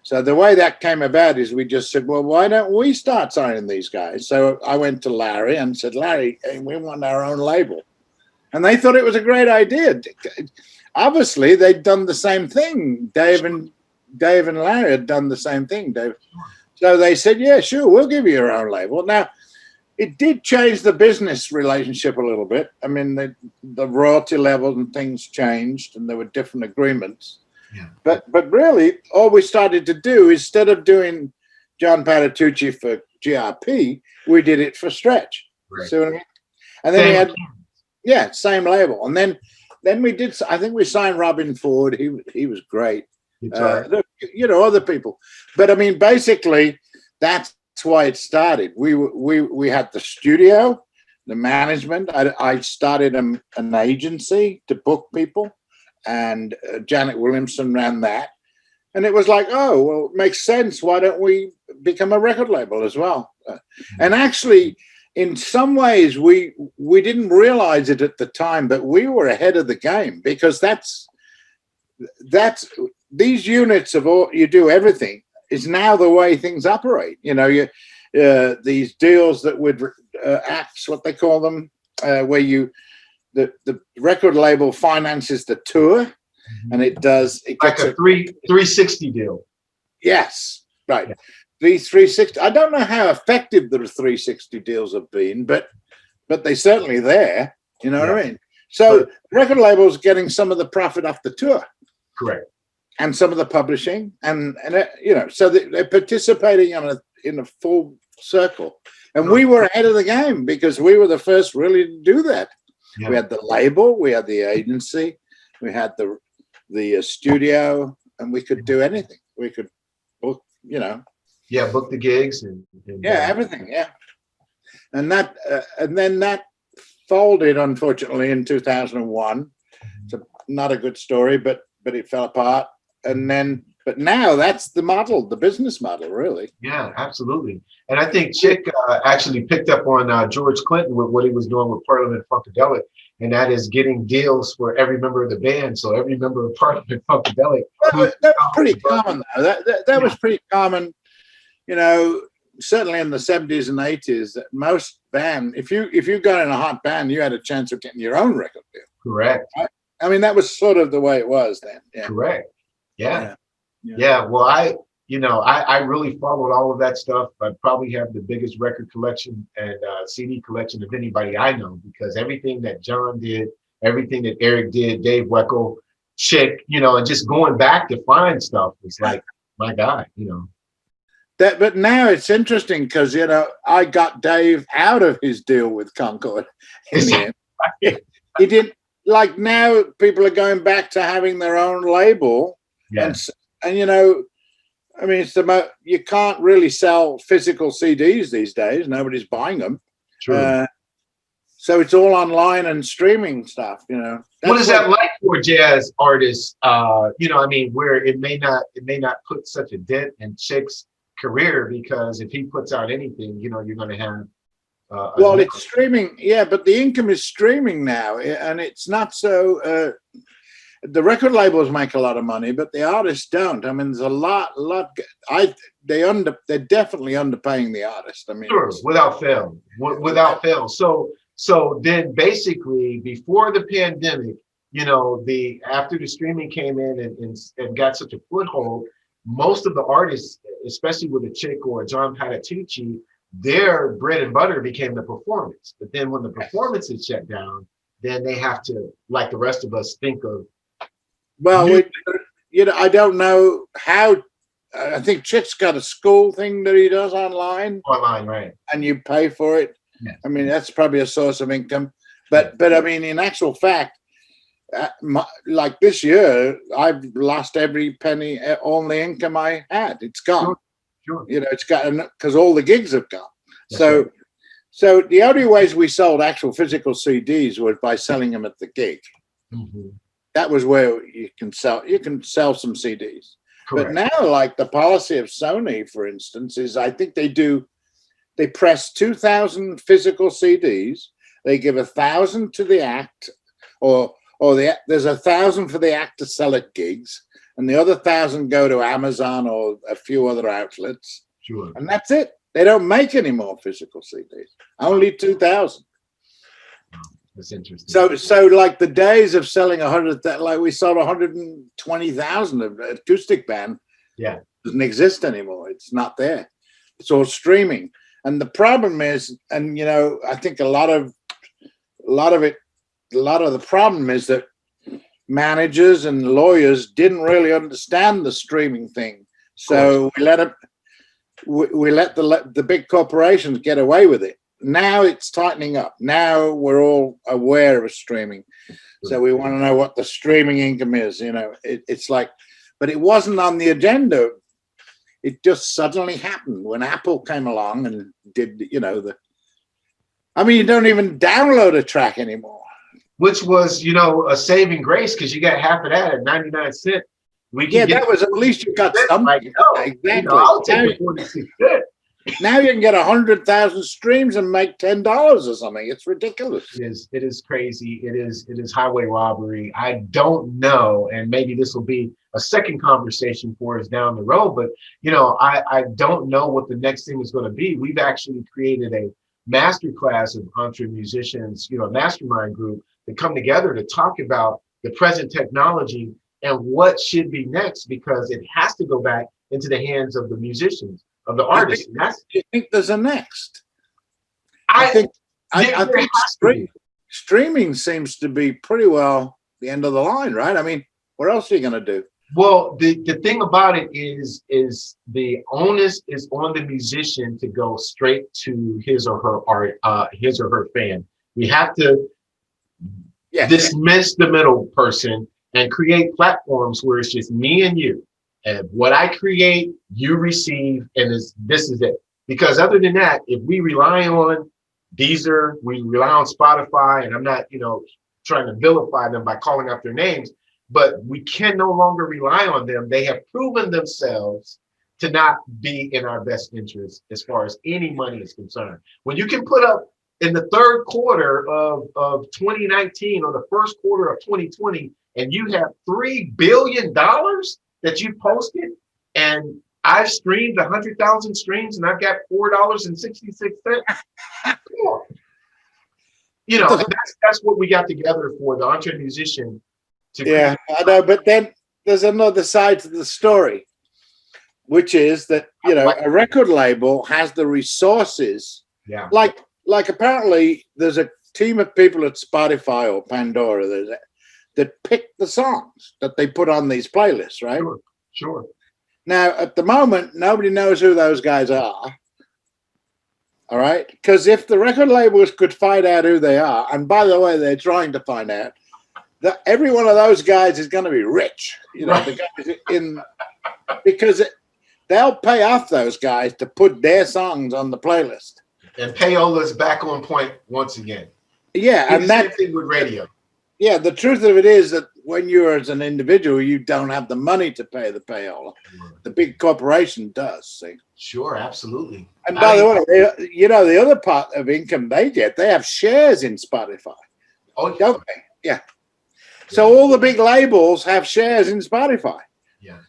So the way that came about is we just said, well, why don't we start signing these guys? So I went to Larry and said, Larry, we want our own label. And they thought it was a great idea. Obviously, they'd done the same thing. Dave and Larry had done the same thing. So they said, yeah, sure, we'll give you your own label. Now, it did change the business relationship a little bit. I mean, the royalty levels and things changed, and there were different agreements. Yeah. But really, all we started to do, instead of doing John Patitucci for GRP, we did it for Stretch. Right. See what I mean? And then we had, same label. And then we did, I think we signed Robin Ford. He was great. You know, other people. But I mean, basically, that's why it started. We had the studio, the management. I started an agency to book people, and Janet Williamson ran that. And it was like, oh, well, it makes sense. Why don't we become a record label as well? And actually, in some ways, we didn't realize it at the time, but we were ahead of the game, because that's these units of all, you do everything, is now the way things operate. You know, these deals that would acts, what they call them, where the record label finances the tour, and it like a 360 deal. Yes, right. Yeah. These 360. I don't know how effective the 360 deals have been, but they're certainly there. You know what I mean? So record labels getting some of the profit off the tour. Correct. And some of the publishing, and you know, so they're participating in a full circle. And we were ahead of the game, because we were the first really to do that. Yeah. We had the label, we had the agency, we had the studio, and we could do anything. We could book, you know. Yeah, book the gigs and everything. Yeah, and then that folded, unfortunately, in 2001. It's not a good story, but it fell apart. But now that's the model, the business model, really. Yeah, absolutely. And I think Chick actually picked up on George Clinton with what he was doing with Parliament Funkadelic, and that is getting deals for every member of the band. So every member of Parliament Funkadelic. Well, that was pretty common, though. That was pretty common, you know, certainly in the 70s and 80s. That most band, if you got in a hot band, you had a chance of getting your own record deal. Correct. Right? I mean, that was sort of the way it was then. Yeah. Correct. Yeah. Well, I really followed all of that stuff. I probably have the biggest record collection and CD collection of anybody I know, because everything that John did, everything that Eric did, Dave Weckyl, Chick, you know, and just going back to find stuff was like, my God, you know. But now it's interesting, because, you know, I got Dave out of his deal with Concord in the end. He didn't, like, now people are going back to having their own label. Yes. And you know, I mean, you can't really sell physical CDs these days. Nobody's buying them. True. So it's all online and streaming stuff. You know. What is that like for jazz artists? You know, I mean, where it may not put such a dent in Chick's career, because if he puts out anything, you know, you're going to have. Well, it's streaming, yeah, but the income is streaming now, and it's not so. The record labels make a lot of money, but the artists don't. I mean, there's a lot. They're definitely underpaying the artist. I mean, sure, without fail. So then, basically, before the pandemic, you know, after the streaming came in and got such a foothold, most of the artists, especially with a Chick or a John Patitucci, their bread and butter became the performance. But then when the performance is shut down, then they have to, like the rest of us, think of. Well, you know, I don't know how. I think Chick's got a school thing that he does online. Online, right? And you pay for it. Yes. I mean, that's probably a source of income. But I mean, in actual fact, like this year, I've lost every penny, all the income I had. It's gone. Sure. You know, it's got, because all the gigs have gone. That's so. Right. So the only ways we sold actual physical CDs was by selling them at the gig. Mm-hmm. That was where you can sell some CDs. Correct. But now, like the policy of Sony, for instance, is I think they press 2,000 physical CDs, They give 1,000 to the act, or there's 1,000 for the act to sell at gigs, and the other 1,000 go to Amazon or a few other outlets. Sure. And that's it. They don't make any more physical CDs. Only 2,000. That's interesting. So like the days of selling 100, like we sold 120,000 of acoustic band. Yeah. Doesn't exist anymore. It's not there. It's all streaming. And the problem is, and you know, I think a lot of the problem is that managers and lawyers didn't really understand the streaming thing. So we let the big corporations get away with it. Now it's tightening up. Now we're all aware of streaming. So we want to know what the streaming income is. You know, it's like, but it wasn't on the agenda. It just suddenly happened when Apple came along and did, you know, you don't even download a track anymore. Which was, you know, a saving grace because you got half of that at 99 cents. That was at least you got something. Like, exactly. You know, I'll take 46 cents. Now you can get 100,000 streams and make $10 or something. It's ridiculous. It is crazy. It is highway robbery. I don't know, and maybe this will be a second conversation for us down the road. But you know, I don't know what the next thing is going to be. We've actually created a masterclass of EntreMusicians, you know, mastermind group that come together to talk about the present technology and what should be next, because it has to go back into the hands of the musicians, of the artists. Do you think there's a next? I think streaming seems to be pretty well the end of the line, right? I mean, what else are you going to do? Well, the thing about it is the onus is on the musician to go straight to his or her art, his or her fan. We have to dismiss the middle person and create platforms where it's just me and you. And what I create, you receive, and this is it. Because other than that, if we rely on Deezer, we rely on Spotify, and I'm not, you know, trying to vilify them by calling out their names, but we can no longer rely on them. They have proven themselves to not be in our best interest as far as any money is concerned. When you can put up in the third quarter of 2019 or the first quarter of 2020, and you have $3 billion that you posted, and I've streamed 100,000 streams and I've got $4.66. You know, that's what we got together for the EntreMusician. I know, but then there's another side to the story, which is that, you know, a record label has the resources. Yeah. Like apparently there's a team of people at Spotify or Pandora that pick the songs that they put on these playlists, right? Sure. Now, at the moment, nobody knows who those guys are. All right? Because if the record labels could find out who they are, and by the way, they're trying to find out, that every one of those guys is going to be rich. You know, the guys because they'll pay off those guys to put their songs on the playlist. And payola's back on point once again. Yeah, and that thing with radio. Yeah, the truth of it is that when you're as an individual, you don't have the money to pay the payola. The big corporation does, see? Sure, absolutely. And by the way, you know, the other part of income they get, they have shares in Spotify. Oh, don't they? Yeah. So all the big labels have shares in Spotify. Yeah.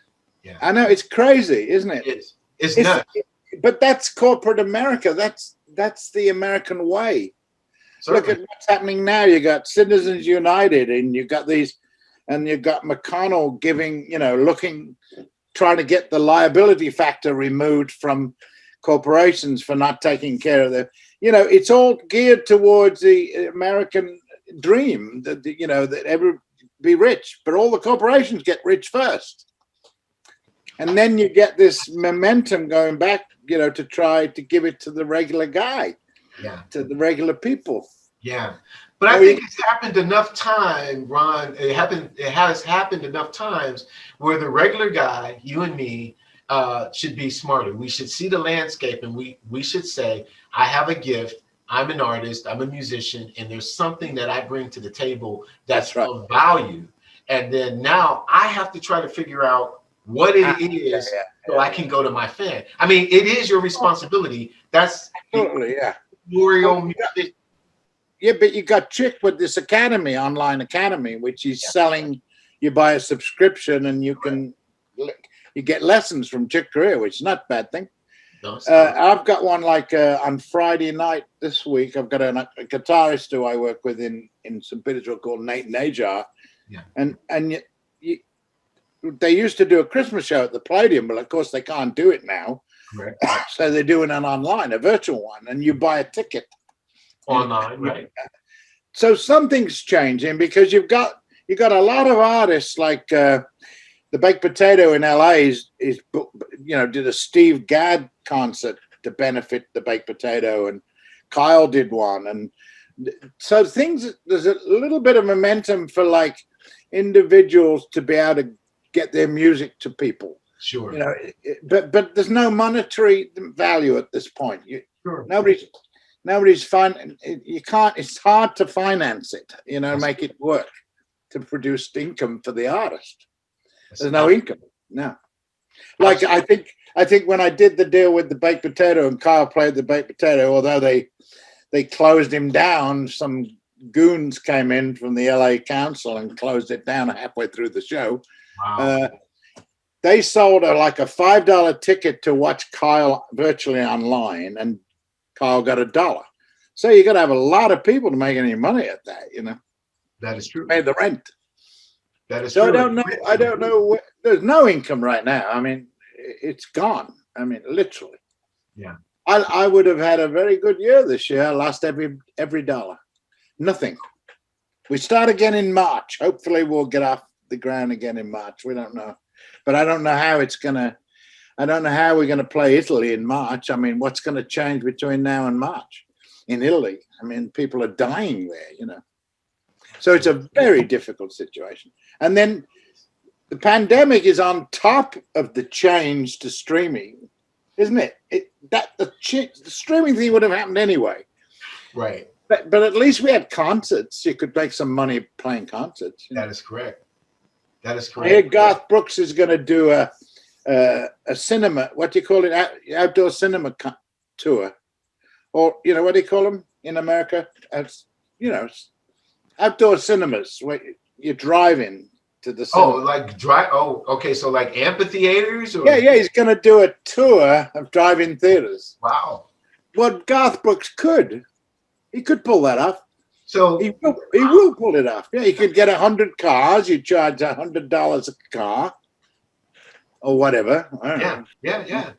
I know, it's crazy, isn't it? It's nuts. But that's corporate America. That's the American way. Certainly. Look at what's happening now. You got Citizens United, and you got these, and you got McConnell giving, you know, trying to get the liability factor removed from corporations for not taking care of them. You know, it's all geared towards the American dream that, you know, that everybody be rich, but all the corporations get rich first. And then you get this momentum going back, you know, to try to give it to the regular guy. Yeah. To the regular people. Yeah. But I think it's happened enough time, Ron. It has happened enough times where the regular guy, you and me, should be smarter. We should see the landscape, and we should say, I have a gift. I'm an artist. I'm a musician, and there's something that I bring to the table that's of value. And then now I have to try to figure out what it is so I can go to my fan. I mean, it is your responsibility. That's absolutely, but you got Chick with this academy, online academy, which he's selling. You buy a subscription and you get lessons from Chick Corea, which is not a bad thing. No, I've got one on Friday night this week. I've got a guitarist who I work with in St. Petersburg called Nate Najar. Yeah. And they used to do a Christmas show at the Palladium, but of course they can't do it now. Correct. So they're doing an online, a virtual one, and you buy a ticket. Online, right? So something's changing because you've got a lot of artists like the Baked Potato in LA is did a Steve Gadd concert to benefit the Baked Potato, and Kyle did one, and so there's a little bit of momentum for like individuals to be able to get their music to people. Sure. But there's no monetary value at this point. Sure. Nobody's you can't. It's hard to finance it. Make it work to produce income for the artist. There's no income. No. Like I think when I did the deal with the Baked Potato and Kyle played the Baked Potato, although they closed him down, some goons came in from the LA Council and closed it down halfway through the show. Wow. They sold a $5 ticket to watch Kyle virtually online, and Kyle got $1. So you got to have a lot of people to make any money at that, That is true. Pay the rent. That is so true. I don't know. There's no income right now. I mean, it's gone. I mean, literally. Yeah. I would have had a very good year this year. I lost every dollar. Nothing. We start again in March. Hopefully we'll get off the ground again in March. We don't know. But I don't know how I don't know how we're gonna play Italy in March. I mean, what's gonna change between now and March in Italy? I mean, people are dying there, So it's a very difficult situation. And then the pandemic is on top of the change to streaming, isn't it? The streaming thing would have happened anyway. Right. But at least we had concerts. You could make some money playing concerts. That is correct. That is I correct. hear Garth Brooks is going to do a cinema, what do you call it, outdoor cinema tour, or what do you call them in America? Outdoor cinemas where you drive in to the cinema. Okay, so like amphitheaters? Or? Yeah, he's going to do a tour of drive-in theaters. Wow. Well, Garth Brooks he could pull that off. So he will pull it off. Yeah, you could get 100 cars. You charge $100 a car, or whatever. I don't know. Yeah.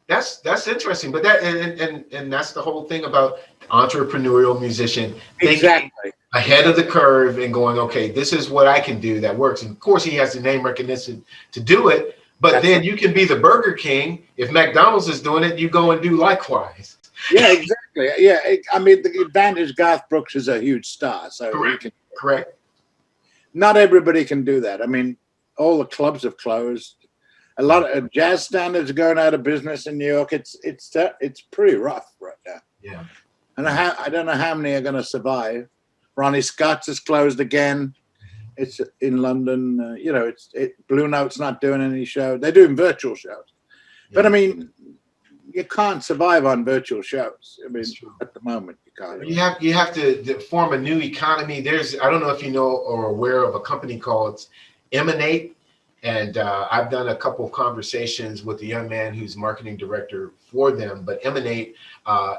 That's interesting. But that and that's the whole thing about entrepreneurial musician thinking ahead of the curve and going, okay, this is what I can do that works. And of course, he has the name recognition to do it. But then you can be the Burger King. If McDonald's is doing it, you go and do likewise. Yeah, exactly. Yeah, I mean, the advantage, Garth Brooks is a huge star. So Correct. Not everybody can do that. I mean, all the clubs have closed. A lot of jazz standards are going out of business in New York. It's pretty rough right now. Yeah. And I don't know how many are going to survive. Ronnie Scott's is closed again. It's in London. Blue Note's not doing any show. They're doing virtual shows. Yeah. But I mean, you can't survive on virtual shows. I mean, at the moment, you can't. You have to form a new economy. I don't know if you know or are aware of a company called Emanate. And I've done a couple of conversations with the young man who's marketing director for them. But Emanate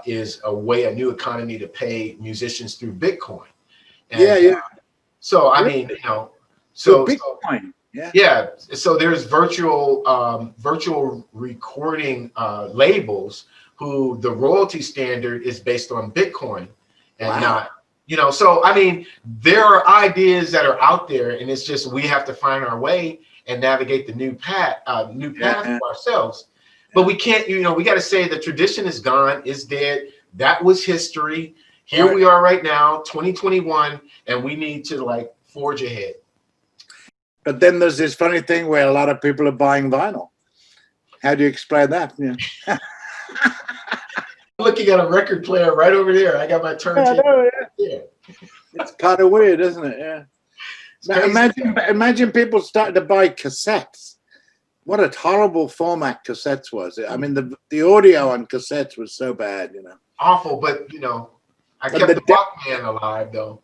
is a new economy to pay musicians through Bitcoin. And, so I mean, so Bitcoin. Yeah. So there's virtual recording labels who the royalty standard is based on Bitcoin and not. So I mean, there are ideas that are out there, and it's just we have to find our way and navigate the new path for ourselves. But we can't, we got to say the tradition is gone, is dead. That was history. Here we are right now, 2021, and we need to forge ahead. But then there's this funny thing where a lot of people are buying vinyl. How do you explain that? Yeah. Looking at a record player right over there. I got my turntable. Yeah. It's kind of weird, isn't it? Yeah. Now imagine people starting to buy cassettes. What a horrible format cassettes was. I mean, the audio on cassettes was so bad, Awful, but I kept the Walkman alive though.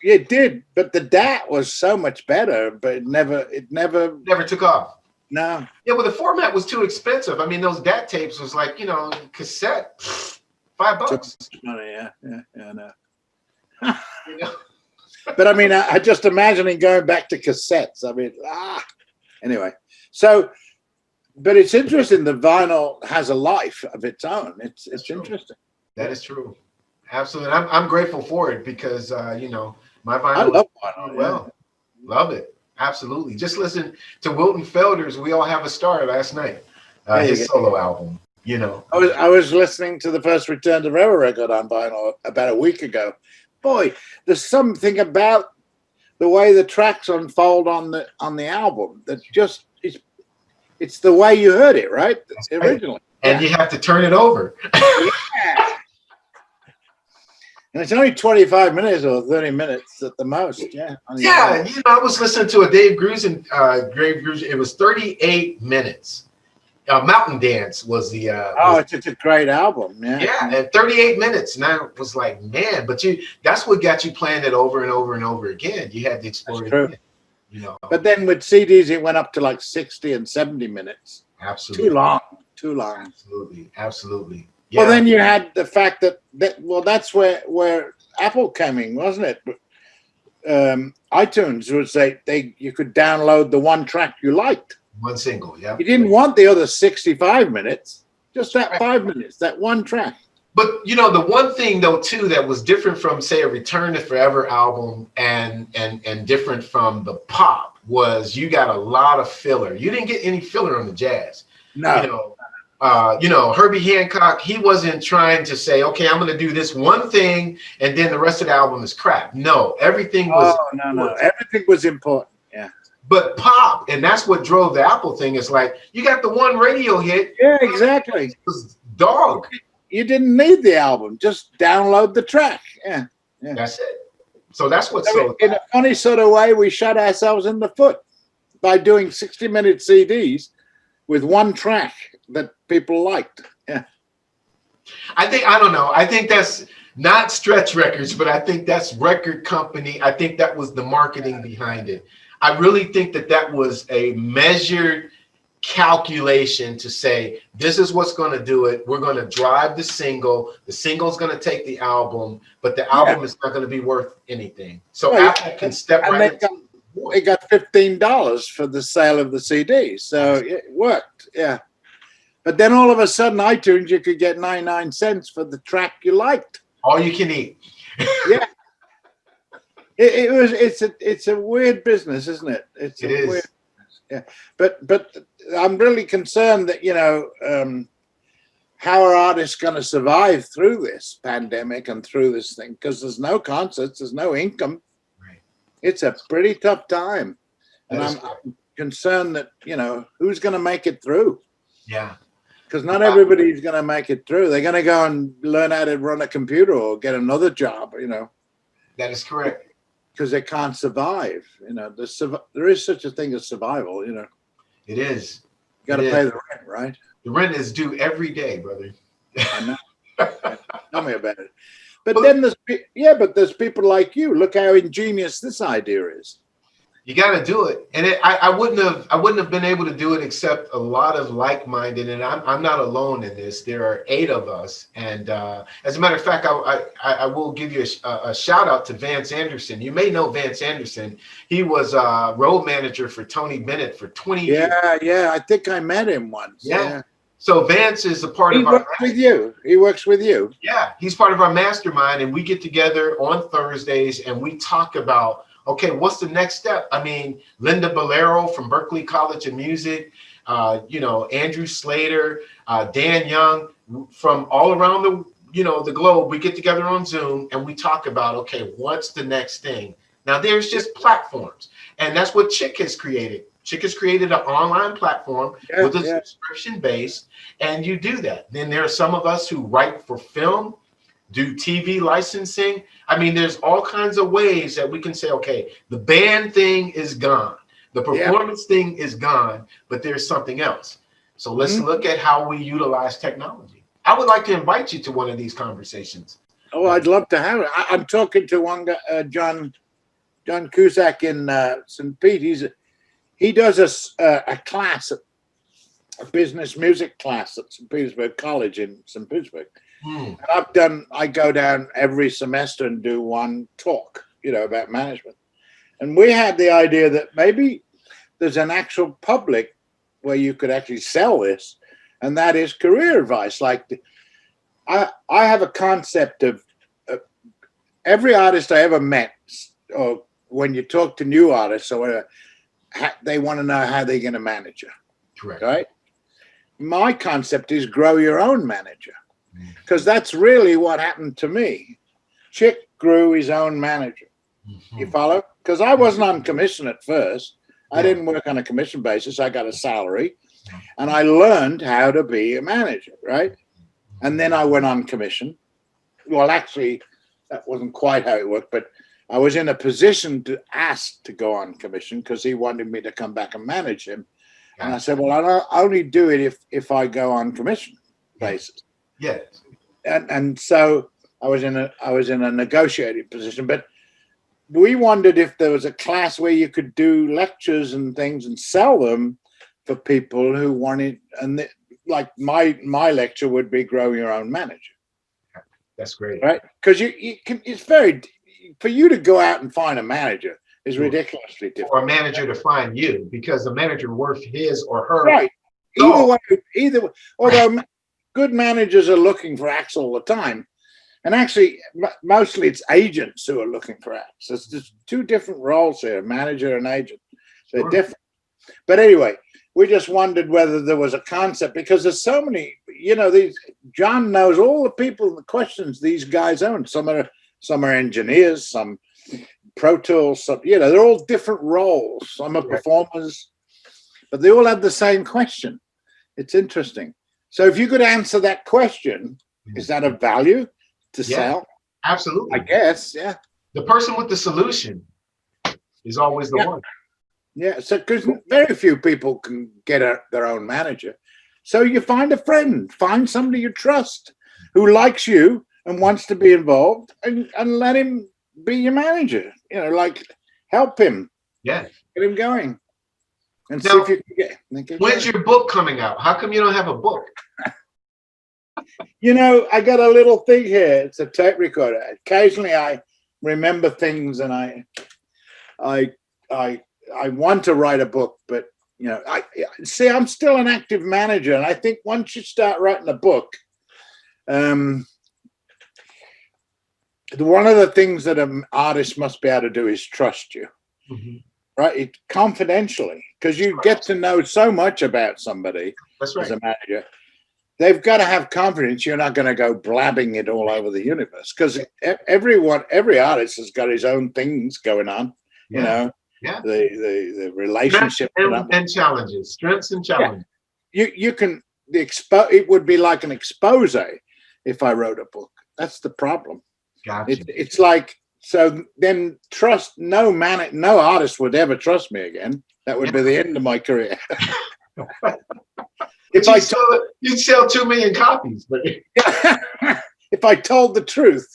It did, but the DAT was so much better, but it never took off. No. Yeah, well, the format was too expensive. I mean, those DAT tapes was like, you know, cassette, $5. Yeah, I know. You know? But I mean, I just imagining going back to cassettes. I mean, anyway. So, but it's interesting that vinyl has a life of its own. It's interesting. That is true. Absolutely. I'm grateful for it because, you know, my vinyl. I love vinyl. Well, love it. Absolutely. Just listen to Wilton Felder's "We All Have a Star" last night. His solo album. You know, I was listening to the first Return to Forever record on vinyl about a week ago. Boy, there's something about the way the tracks unfold on the album that just it's the way you heard it, right? Originally. And you have to turn it over. Yeah. And it's only 25 minutes or 30 minutes at the most. Yeah. Yeah. You know, I was listening to a Dave Grusin. It was 38 minutes. Mountain Dance was the. It's a great album. Yeah. Yeah, and 38 minutes. And I was like, man, but that's what got you playing it over and over and over again. You had to explore it again, you know. But then with CDs, it went up to like 60 and 70 minutes. Absolutely. Too long. Absolutely. Yeah. Well, then you had the fact that that's where Apple came in, wasn't it? iTunes would say you could download the one track you liked. One single, yeah. You didn't want the other 65 minutes, just that 5 minutes, that one track. But, you know, the one thing, though, too, that was different from, say, a Return to Forever album and different from the pop was you got a lot of filler. You didn't get any filler on the jazz. No. You know, Herbie Hancock, he wasn't trying to say, okay, I'm going to do this one thing and then the rest of the album is crap. No, everything was. No. Everything was important. Yeah. But pop, and that's what drove the Apple thing. Is like you got the one radio hit. Yeah, exactly. It was dog. You didn't need the album; just download the track. Yeah. That's it. So that's what's in a funny sort of way, we shot ourselves in the foot by doing 60-minute CDs with one track that people liked. Yeah. I don't know. I think that's not Stretch Records, but I think that's record company. I think that was the marketing behind it. I really think that was a measured calculation to say, this is what's going to do it. We're going to drive the single. The single's going to take the album, but the album is not going to be worth anything. So Apple can step right in. They got $15 for the sale of the CD. So it worked. Yeah. But then all of a sudden, iTunes, you could get 99 cents for the track you liked. All you can eat. Yeah. It's a weird business, isn't it? It is. Weird business. Yeah. But I'm really concerned that, you know, how are artists going to survive through this pandemic and through this thing? Because there's no concerts, there's no income. Right. It's a pretty tough time. And I'm concerned that, you know, who's going to make it through? Yeah. Because not everybody's going to make it through. They're going to go and learn how to run a computer or get another job, you know. That is correct. Because they can't survive. You know, there is such a thing as survival, you know. It is. You got to pay the rent, right? The rent is due every day, brother. I know. Tell me about it. But then there's people like you. Look how ingenious this idea is. You got to do it, and I wouldn't have been able to do it except a lot of like-minded. And I'm not alone in this. There are 8 of us, and as a matter of fact, I will give you a shout out to Vance Anderson. You may know Vance Anderson. He was road manager for Tony Bennett for 20 years. Yeah. I think I met him once. Yeah. So Vance is a part of our. He works with you. Yeah, he's part of our mastermind, and we get together on Thursdays and we talk about. Okay, what's the next step? I mean, Linda Bolero from Berklee College of Music, you know, Andrew Slater, Dan Young, from all around the globe. We get together on Zoom and we talk about, okay, what's the next thing? Now, there's just platforms, and that's what Chick has created. Chick has created an online platform with a subscription base, and you do that. Then there are some of us who write for film, do TV licensing. I mean, there's all kinds of ways that we can say, okay, the band thing is gone. The performance thing is gone, but there's something else. So let's look at how we utilize technology. I would like to invite you to one of these conversations. Oh, I'd love to have it. I'm talking to one guy, John Cusack in St. Pete. He does a class, a business music class at St. Petersburg College in St. Petersburg. And I go down every semester and do one talk, about management. And we had the idea that maybe there's an actual public where you could actually sell this, and that is career advice. Like I have a concept of every artist I ever met, or when you talk to new artists or whatever, they want to know how they're going to manage you. Correct. Right? My concept is grow your own manager, because that's really what happened to me. Chick grew his own manager. You follow? Because I wasn't on commission at first. I didn't work on a commission basis. I got a salary, and I learned how to be a manager, right? And then I went on commission. Well, actually, that wasn't quite how it worked, but I was in a position to ask to go on commission because he wanted me to come back and manage him. And I said, well, I'll only do it if I go on commission basis. Yes. And so I was in a negotiating position, but we wondered if there was a class where you could do lectures and things and sell them for people who wanted, and like my lecture would be grow your own manager. That's great. Right? Because you can, it's very, for you to go out and find a manager is ridiculously difficult. Or a manager to find you, because the manager worth his or her. Right. Either way, although good managers are looking for acts all the time. And actually, mostly it's agents who are looking for acts. There's just two different roles here, manager and agent. They're different. But anyway, we just wondered whether there was a concept, because there's so many, John knows all the people, the questions these guys own. Some are engineers, some Pro Tools, some, they're all different roles. Some are performers, but they all have the same question. It's interesting. So if you could answer that question, is that of value to sell? Absolutely. I guess, yeah. The person with the solution is always the one. Yeah, so because very few people can get their own manager. So you find a friend, find somebody you trust who likes you and wants to be involved, and let him be your manager. Like help him. Yeah. Get him going. And now, see if you can get when's your book coming out? How come you don't have a book? I got a little thing here. It's a tape recorder. Occasionally I remember things, and I want to write a book, but I'm still an active manager, and I think once you start writing a book, one of the things that an artist must be able to do is trust you, right? Confidentially, because you get to know so much about somebody. That's right. As a manager. They've got to have confidence. You're not going to go blabbing it all over the universe, because every artist has got his own things going on, the relationship and challenges, strengths and challenges. You can it would be like an expose if I wrote a book. That's the problem. Gotcha. It's like, so then trust no artist would ever trust me again. That would be the end of my career. You'd sell 2 million copies, but if I told the truth,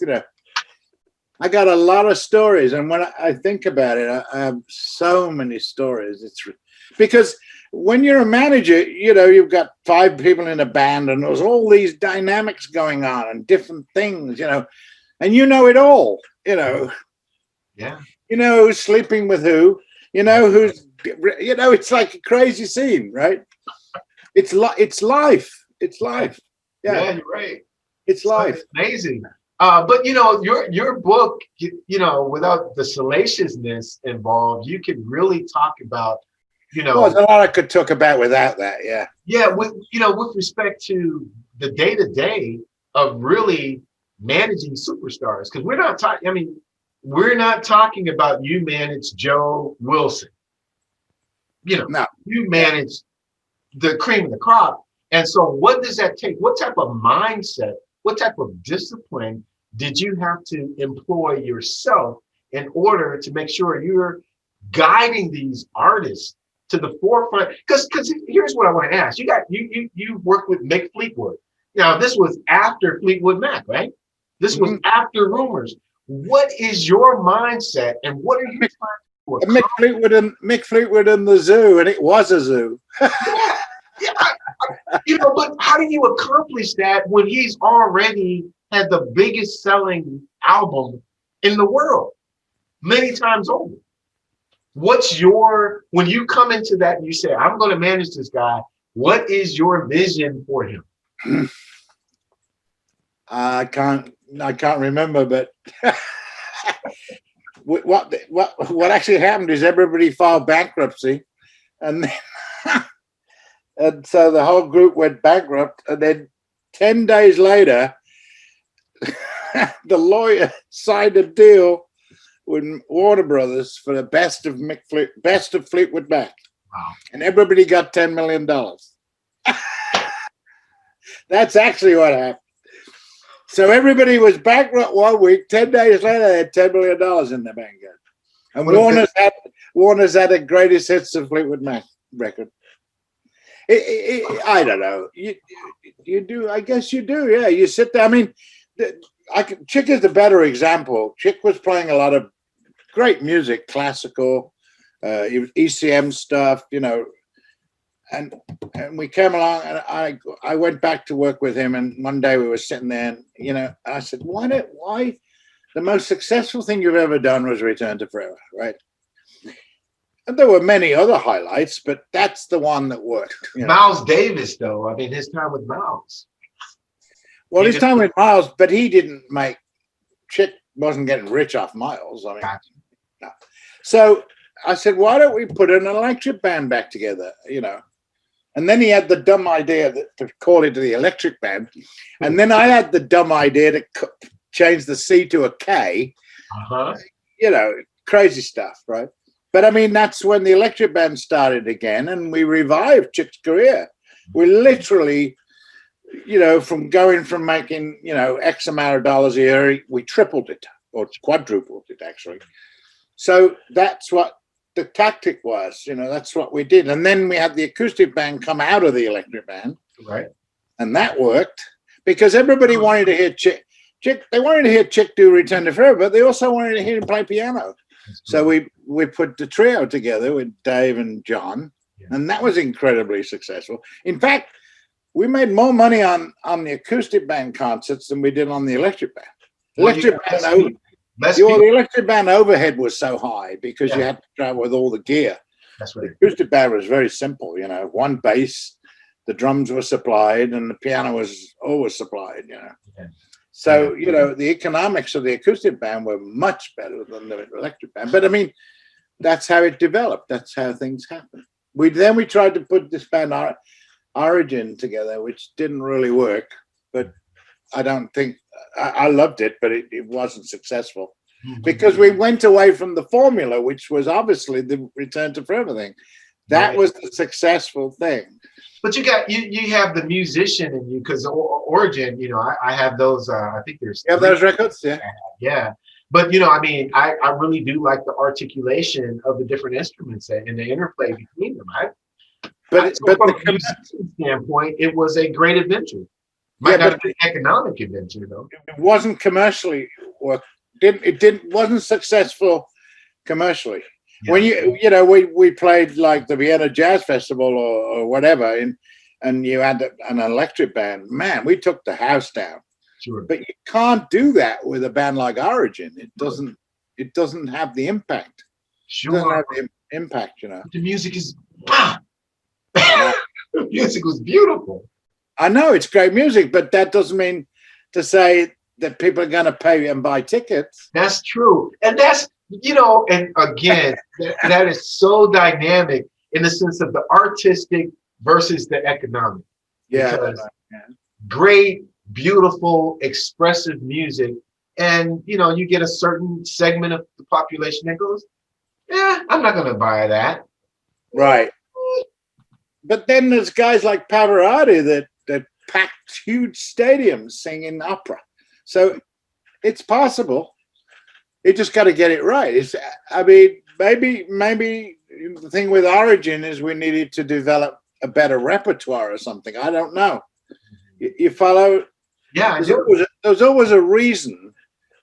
I got a lot of stories, and when I think about it, I have so many stories. It's because when you're a manager, you've got 5 people in a band, and there's all these dynamics going on and different things, and it all, Yeah. Who's sleeping with who, who's, it's like a crazy scene, right? It's life. It's life. Yeah, you're right. It's life. It's amazing. But your book, without the salaciousness involved, you could really talk about, Well, there's a lot I could talk about without that. Yeah. Yeah, with respect to the day-to-day of really managing superstars, because we're not talking. I mean, we're not talking about you manage Joe Wilson. No. You manage the cream of the crop. And so what does that take? What type of mindset, what type of discipline did you have to employ yourself in order to make sure you're guiding these artists to the forefront? Because here's what I want to ask. You worked with Mick Fleetwood. Now, this was after Fleetwood Mac, right? This was after Rumors. What is your mindset, and what are you trying to accomplish? Mick Fleetwood and the Zoo, and it was a zoo. But how do you accomplish that when he's already had the biggest selling album in the world many times over? When you come into that and you say, I'm going to manage this guy, what is your vision for him? I can't remember, but what actually happened is everybody filed bankruptcy, and then, and so the whole group went bankrupt, and then 10 days later, the lawyer signed a deal with Warner Brothers for the best of Fleetwood Mac. Wow. And everybody got $10 million. That's actually what happened. So everybody was bankrupt 1 week. 10 days later, they had $10 million in their bank account. And Warner's had the greatest hits of Fleetwood Mac record. I don't know. You do. I guess you do. Yeah, you sit there. I mean, Chick is the better example. Chick was playing a lot of great music, classical, ECM stuff, and we came along, and I went back to work with him, and one day we were sitting there, and I said, why the most successful thing you've ever done was Return to Forever, right? And there were many other highlights, but that's the one that worked. Miles Davis, though, I mean, his time with Miles. Well, his time with Miles, but he didn't make, Chick wasn't getting rich off Miles. I mean, no. So I said, why don't we put an electric band back together, And then he had the dumb idea to call it the electric band. And then I had the dumb idea to change the C to a K. Crazy stuff, right? But I mean, that's when the electric band started again, and we revived Chick Corea. We literally, from making, X amount of dollars a year, we tripled it or quadrupled it, actually. So that's what the tactic was, that's what we did. And then we had the acoustic band come out of the electric band. Right. And that worked because everybody wanted to hear Chick. They wanted to hear Chick do Return to Forever, but they also wanted to hear him play piano. So we put the trio together with Dave and John, and that was incredibly successful. In fact, we made more money on the acoustic band concerts than we did on the electric band. The electric band overhead was so high because you had to travel with all the gear. That's right. The acoustic band was very simple, one bass, the drums were supplied, and the piano was always supplied, Yeah. So, the economics of the acoustic band were much better than the electric band. But I mean, that's how it developed. That's how things happen. We tried to put this band Origin together, which didn't really work. But I don't think I loved it, but it wasn't successful because we went away from the formula, which was obviously the Return to Forever thing. That was the successful thing. But you have the musician in you because Origin, I have those. I think there's those records, yeah. But I really do like the articulation of the different instruments and the interplay between them. But from a musician standpoint, it was a great adventure. Might not be an economic adventure though. It wasn't commercially wasn't successful commercially. Yeah. When we played like the Vienna Jazz Festival or whatever, and you had an electric band, man, we took the house down. Sure. But you can't do that with a band like Origin. It doesn't have the impact. Sure. It doesn't have the impact, The music is the music was beautiful. I know it's great music, but that doesn't mean to say that people are going to pay and buy tickets. That's true. And that's, and again, that is so dynamic in the sense of the artistic versus the economic. Because great, beautiful, expressive music. And, you get a certain segment of the population that goes, I'm not going to buy that. Right. But then there's guys like Pavarotti that packed huge stadiums singing opera. So it's possible. You just got to get it right. Maybe the thing with Origin is we needed to develop a better repertoire or something. I don't know. You follow? Yeah, there's always a reason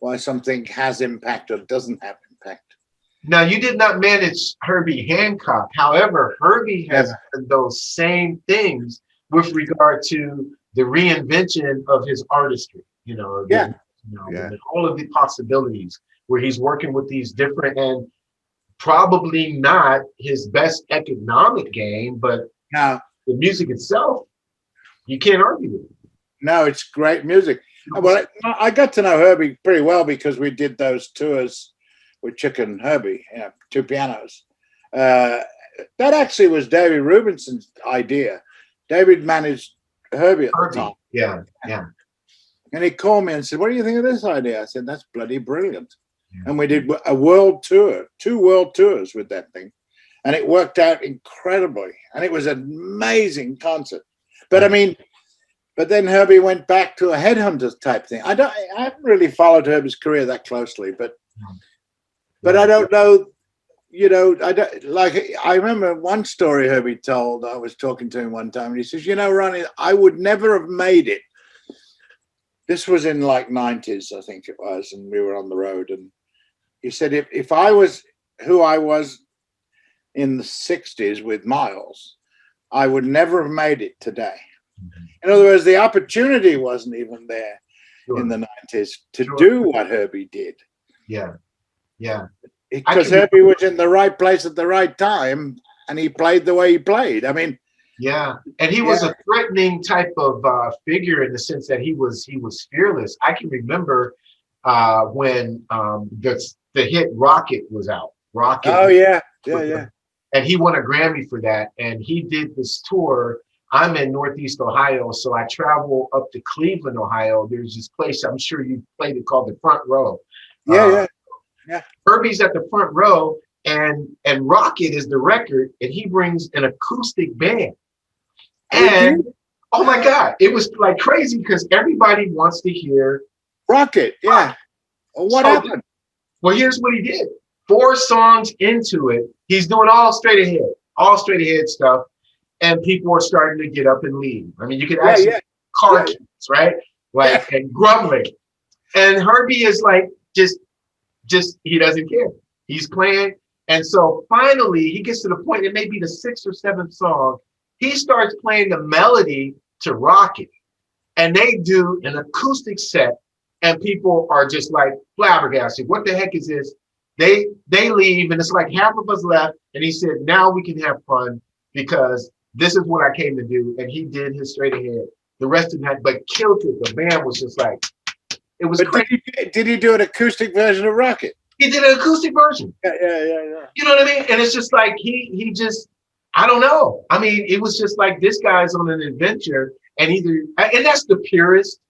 why something has impact or doesn't have impact. Now, you did not manage Herbie Hancock. However, Herbie has done those same things with regard to the reinvention of his artistry, all of the possibilities where he's working with these different, and probably not his best economic game, but now the music itself, you can't argue with it. No, it's great music. Well, I got to know Herbie pretty well because we did those tours with Chick and Herbie, two pianos. That actually was David Rubinson's idea. David managed Herbie at the time. Yeah. And he called me and said, "What do you think of this idea?" I said, "That's bloody brilliant." Yeah. And we did a world tour, 2 world tours with that thing. And it worked out incredibly. And it was an amazing concert. But I mean, but then Herbie went back to a Headhunters type thing. I haven't really followed Herbie's career that closely, but I don't know, I remember one story Herbie told. I was talking to him one time and he says, "Ronnie, I would never have made it." This was in like 90s, I think it was, and we were on the road. And he said, if I was who I was in the 60s with Miles, I would never have made it today. In other words, the opportunity wasn't even there in the 90s to do what Herbie did. Yeah. Because Herbie was in the right place at the right time, and he played the way he played. I mean, yeah, and he was a threatening type of figure in the sense that he was fearless. I can remember when the hit "Rocket" was out. Rocket. Oh yeah. And he won a Grammy for that. And he did this tour. I'm in Northeast Ohio, so I travel up to Cleveland, Ohio. There's this place, I'm sure you played it, called the Front Row. Yeah. Herbie's at the front row, and Rocket is the record, and he brings an acoustic band. And oh my God, it was like crazy because everybody wants to hear Rocket. Yeah. Well, what happened? Well, here's what he did. 4 songs into it, he's doing all straight ahead stuff. And people are starting to get up and leave. I mean, you could actually car keys, right? Like, and grumbling. And Herbie is like, just he doesn't care. He's playing. And so finally he gets to the point, it may be the 6th or 7th song, he starts playing the melody to Rocket. And they do an acoustic set, and people are just like flabbergasted. What the heck is this? They leave, and it's like half of us left. And he said, now we can have fun because this is what I came to do. And he did his straight ahead. The rest of the night, but killed it. The band was just like, it was crazy. Did he do an acoustic version of Rocket? He did an acoustic version. Yeah. You know what I mean? And it's just like, he just, I don't know. I mean, it was just like, this guy's on an adventure, and and that's the purest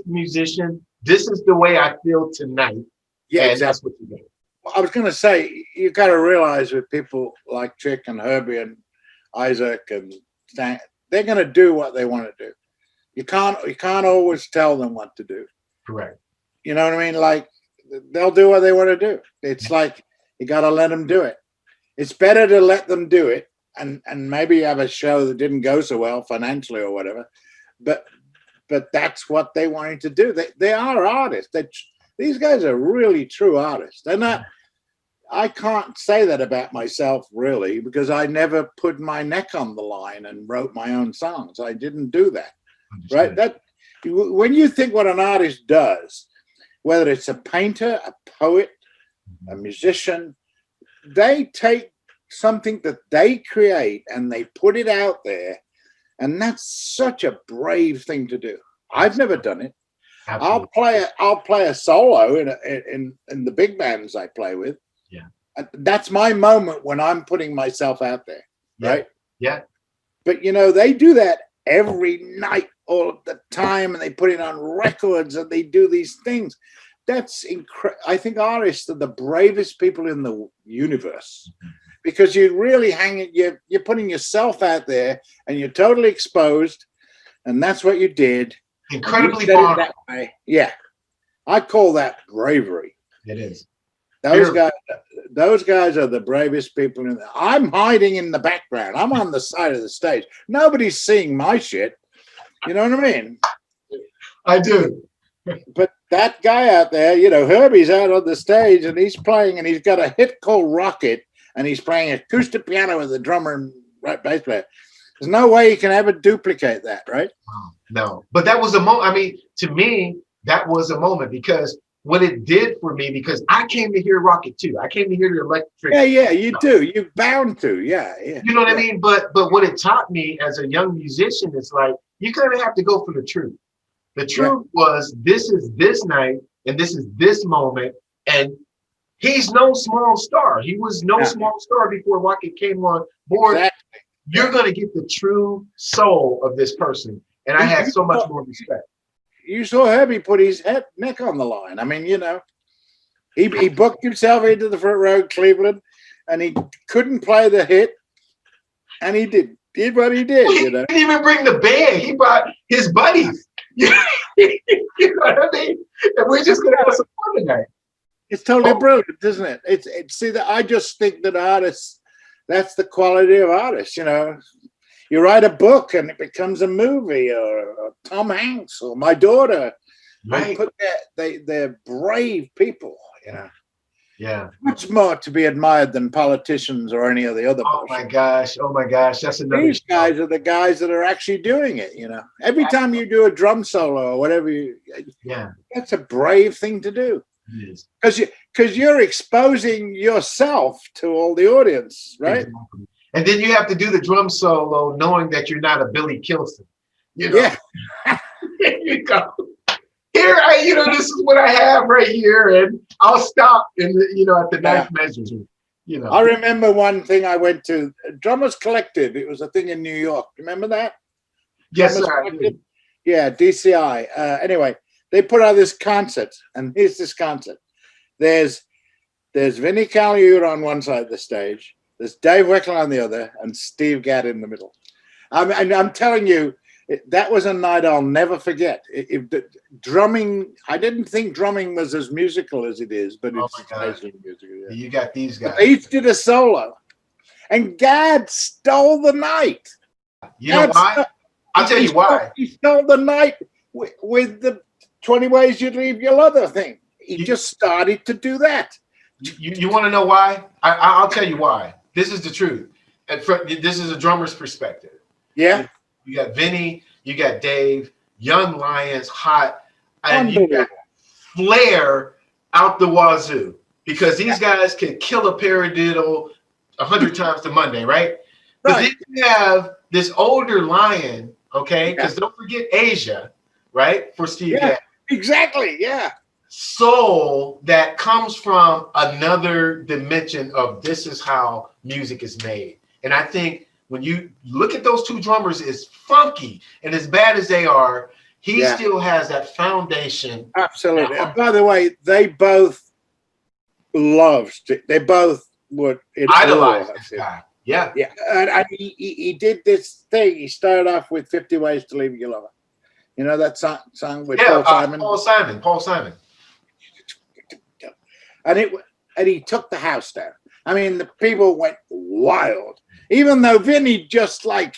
musician. This is the way I feel tonight. Yeah, and that's what you do. I was going to say, you got to realize with people like Chick and Herbie and Isaac and Stan, they're going to do what they want to do. You can't always tell them what to do. Correct. You know what I mean? Like, they'll do what they want to do. It's like, you got to let them do it. It's better to let them do it and maybe have a show that didn't go so well financially or whatever. But that's what they wanted to do. They are artists. These guys are really true artists. They're not. I can't say that about myself, really, because I never put my neck on the line and wrote my own songs. I didn't do that. Right? That when you think what an artist does, whether it's a painter, a poet, a musician, they take something that they create and they put it out there, and that's such a brave thing to do. I've never done it. Absolutely. I'll play a solo in the big bands I play with. Yeah, that's my moment when I'm putting myself out there, right? Yeah. But they do that every night, all of the time, and they put it on records and they do these things. That's incredible. I think artists are the bravest people in the universe because you really hang it. You're putting yourself out there and you're totally exposed, and that's what you did. Incredibly vulnerable. That way. Yeah, I call that bravery. It is. Those guys are the bravest people in there. I'm hiding in the background. I'm on the side of the stage. Nobody's seeing my shit. You know what I mean? I do. but that guy out there, you know, Herbie's out on the stage and he's playing, and he's got a hit called Rocket, and he's playing acoustic piano with the drummer and bass player. There's no way you can ever duplicate that, right? No, but that was a moment. I mean, to me, that was a moment, because what it did for me, because I came to hear Rocket too. I came to hear the electric. Yeah, you do. You're bound to. Yeah. You know what I mean? But what it taught me as a young musician is like, you kind of have to go for the truth. The truth was, this is this night and this is this moment. And he's no small star. He was no small star before Rocket came on board. Exactly. You're going to get the true soul of this person. And I had so much more respect. You saw Herbie put his neck on the line. I mean, you know, he booked himself into the front row, Cleveland, and he couldn't play the hit, and he did what he did. You know, he didn't even bring the band. He brought his buddies. You know what I mean? And we're just gonna have some fun tonight. It's totally brilliant, isn't it? It's see that I just think that artists, that's the quality of artists. You know, you write a book and it becomes a movie, or Tom Hanks, or my daughter. Right. They're brave people, you know. Yeah. Much more to be admired than politicians or any of the other. Oh my gosh. That's another. These guys are the guys that are actually doing it, you know. Every time you do a drum solo or whatever, that's a brave thing to do. It is. Because you're exposing yourself to all the audience, right? Exactly. And then you have to do the drum solo knowing that you're not a Billy Kilson. You know? Yeah. There you go. Here, this is what I have right here, and I'll stop at the ninth measure. You know. I remember one thing I went to, Drummers Collective. It was a thing in New York. Remember that? Yes, sir. Yeah, DCI. Anyway, they put out this concert, and here's this concert. There's Vinnie Colaiuta on one side of the stage. There's Dave Weckyl on the other, and Steve Gadd in the middle. I'm telling you, that was a night I'll never forget. Drumming, I didn't think drumming was as musical as it is, but it's amazing musical. Yeah. You got these guys. They each did a solo, and Gadd stole the night. You know why? I'll tell you why. He stole the night with the 20 Ways You'd Leave Your Lover thing. He just started to do that. You want to know why? I'll tell you why. This is the truth. This is a drummer's perspective. Yeah. You got Vinny, you got Dave, young lions, hot, and you got flair out the wazoo, because these guys can kill a paradiddle 100 times to Monday, right? But then you have this older lion, okay? Because don't forget Asia, right? For Steve Gadd. Exactly, yeah. Soul that comes from another dimension of this is how music is made. And I think when you look at those two drummers, it's funky, and as bad as they are, he still has that foundation. Absolutely. And by the way, they both they both would idolize this guy. Yeah. Yeah. And he did this thing. He started off with 50 Ways to Leave Your Lover. You know that song with Paul Simon? Paul Simon. And he took the house down. I mean, the people went wild. Even though Vinny just like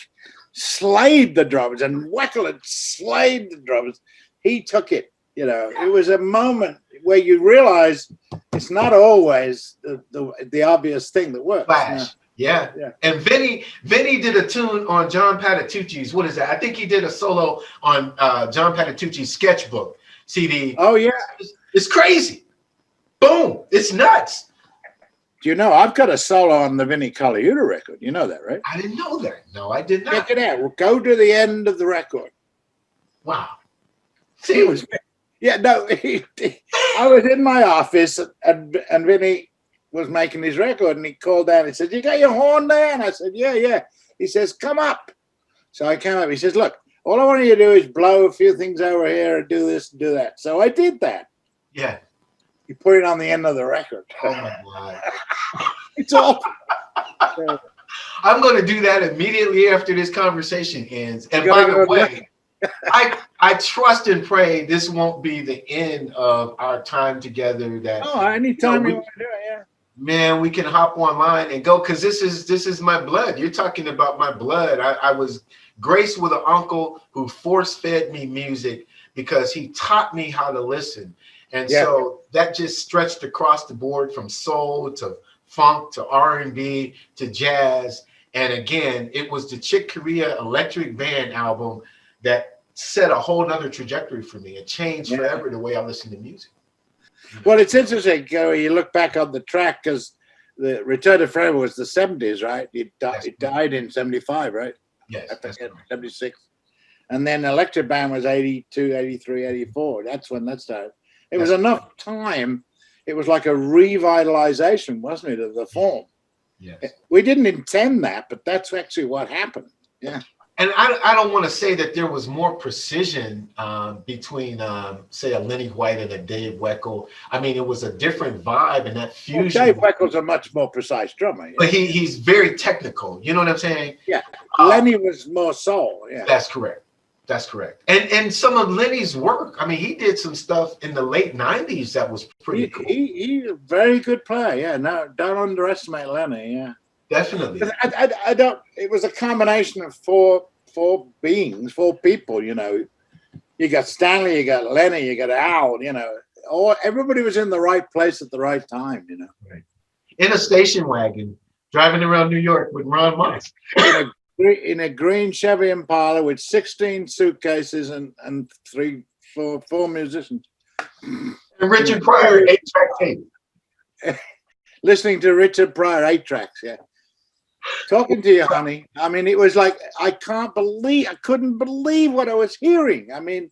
slayed the drums and Weckyl had slayed the drums, he took it. You know, it was a moment where you realize it's not always the obvious thing that works. Flash. Yeah. And Vinny did a tune on John Patitucci's. What is that? I think he did a solo on John Patitucci's Sketchbook CD. Oh yeah, it's crazy. Boom! It's nuts. Do you know I've got a solo on the Vinnie Colaiuta record? You know that, right? I didn't know that. No, I did not. Check it out. We'll go to the end of the record. Wow. See, it was. Yeah, no. I was in my office and Vinny was making his record, and he called down. He said, "You got your horn there?" And I said, "Yeah." He says, "Come up." So I came up. He says, "Look, all I want you to do is blow a few things over here and do this and do that." So I did that. Yeah. He put it on the end of the record. Oh my God. It's all. I'm going to do that immediately after this conversation ends. And by the way, I trust and pray this won't be the end of our time together. That anytime you want to do it, yeah. Man, we can hop online and go, because this is my blood. You're talking about my blood. I was graced with an uncle who force-fed me music because he taught me how to listen. And so that just stretched across the board from soul to funk to R&B to jazz. And again, it was the Chick Corea Electric Band album that set a whole nother trajectory for me. It changed forever the way I listen to music. Well, it's interesting, Gary, you look back on the track, because the Return to Forever was the 70s, right? It died in 75, right? Yes. 76. And then Electric Band was 82, 83, 84. That's when that started. It was enough time. It was like a revitalization, wasn't it, of the form? Yes. We didn't intend that, but that's actually what happened. Yeah. And I don't want to say that there was more precision between, say, a Lenny White and a Dave Weckyl. I mean, it was a different vibe, and that fusion. Well, Dave Weckyl's a much more precise drummer. But he's very technical. You know what I'm saying? Yeah. Lenny was more soul. Yeah. That's correct. That's correct. And some of Lenny's work, I mean, he did some stuff in the late 90s that was pretty cool. He's a very good player. Yeah. No, don't underestimate Lenny. Yeah. Definitely. I don't. It was a combination of four beings, four people. You know, you got Stanley, you got Lenny, you got Al. You know, everybody was in the right place at the right time. You know, right. In a station wagon, driving around New York with Ron Moss. In a green Chevy Impala with 16 suitcases and four musicians. And Richard Pryor, 8-track tape. Listening to Richard Pryor 8 tracks. Yeah. Talking to you, honey. I mean, it was like, I couldn't believe what I was hearing. I mean,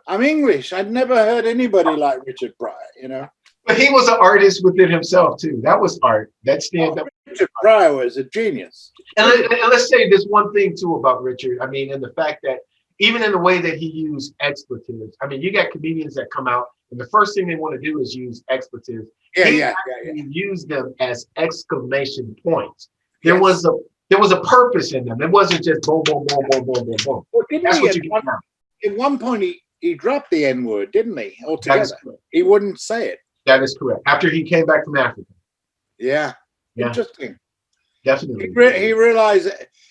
I'm English. I'd never heard anybody like Richard Pryor, you know. But he was an artist within himself, too. That was art. That stand up. Richard Pryor was a genius. And let's say this one thing, too, about Richard. I mean, and the fact that even in the way that he used expletives, I mean, you got comedians that come out, and the first thing they want to do is use expletives. He used them as exclamation points. There was a purpose in them. It wasn't just boom, boom, boom, boom, boom, boom, boom. Well, that's what you get now. At one point, he dropped the N-word, didn't he? Altogether. He wouldn't say it. That is correct. After he came back from Africa. Yeah. Interesting. Definitely. He realized,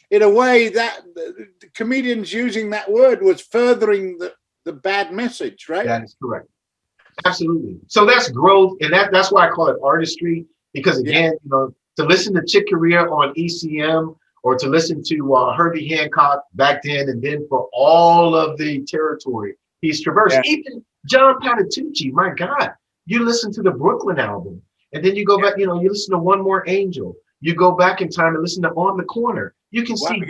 in a way, that the comedians using that word was furthering the bad message, right? That is correct. Absolutely. So that's growth, and that's why I call it artistry, because again, you know, to listen to Chick Corea on ECM or to listen to Herbie Hancock back then, and then for all of the territory he's traversed, even John Patitucci, my God, you listen to the Brooklyn album, and then you go back, you know, you listen to One More Angel, you go back in time and listen to On the Corner. You can see,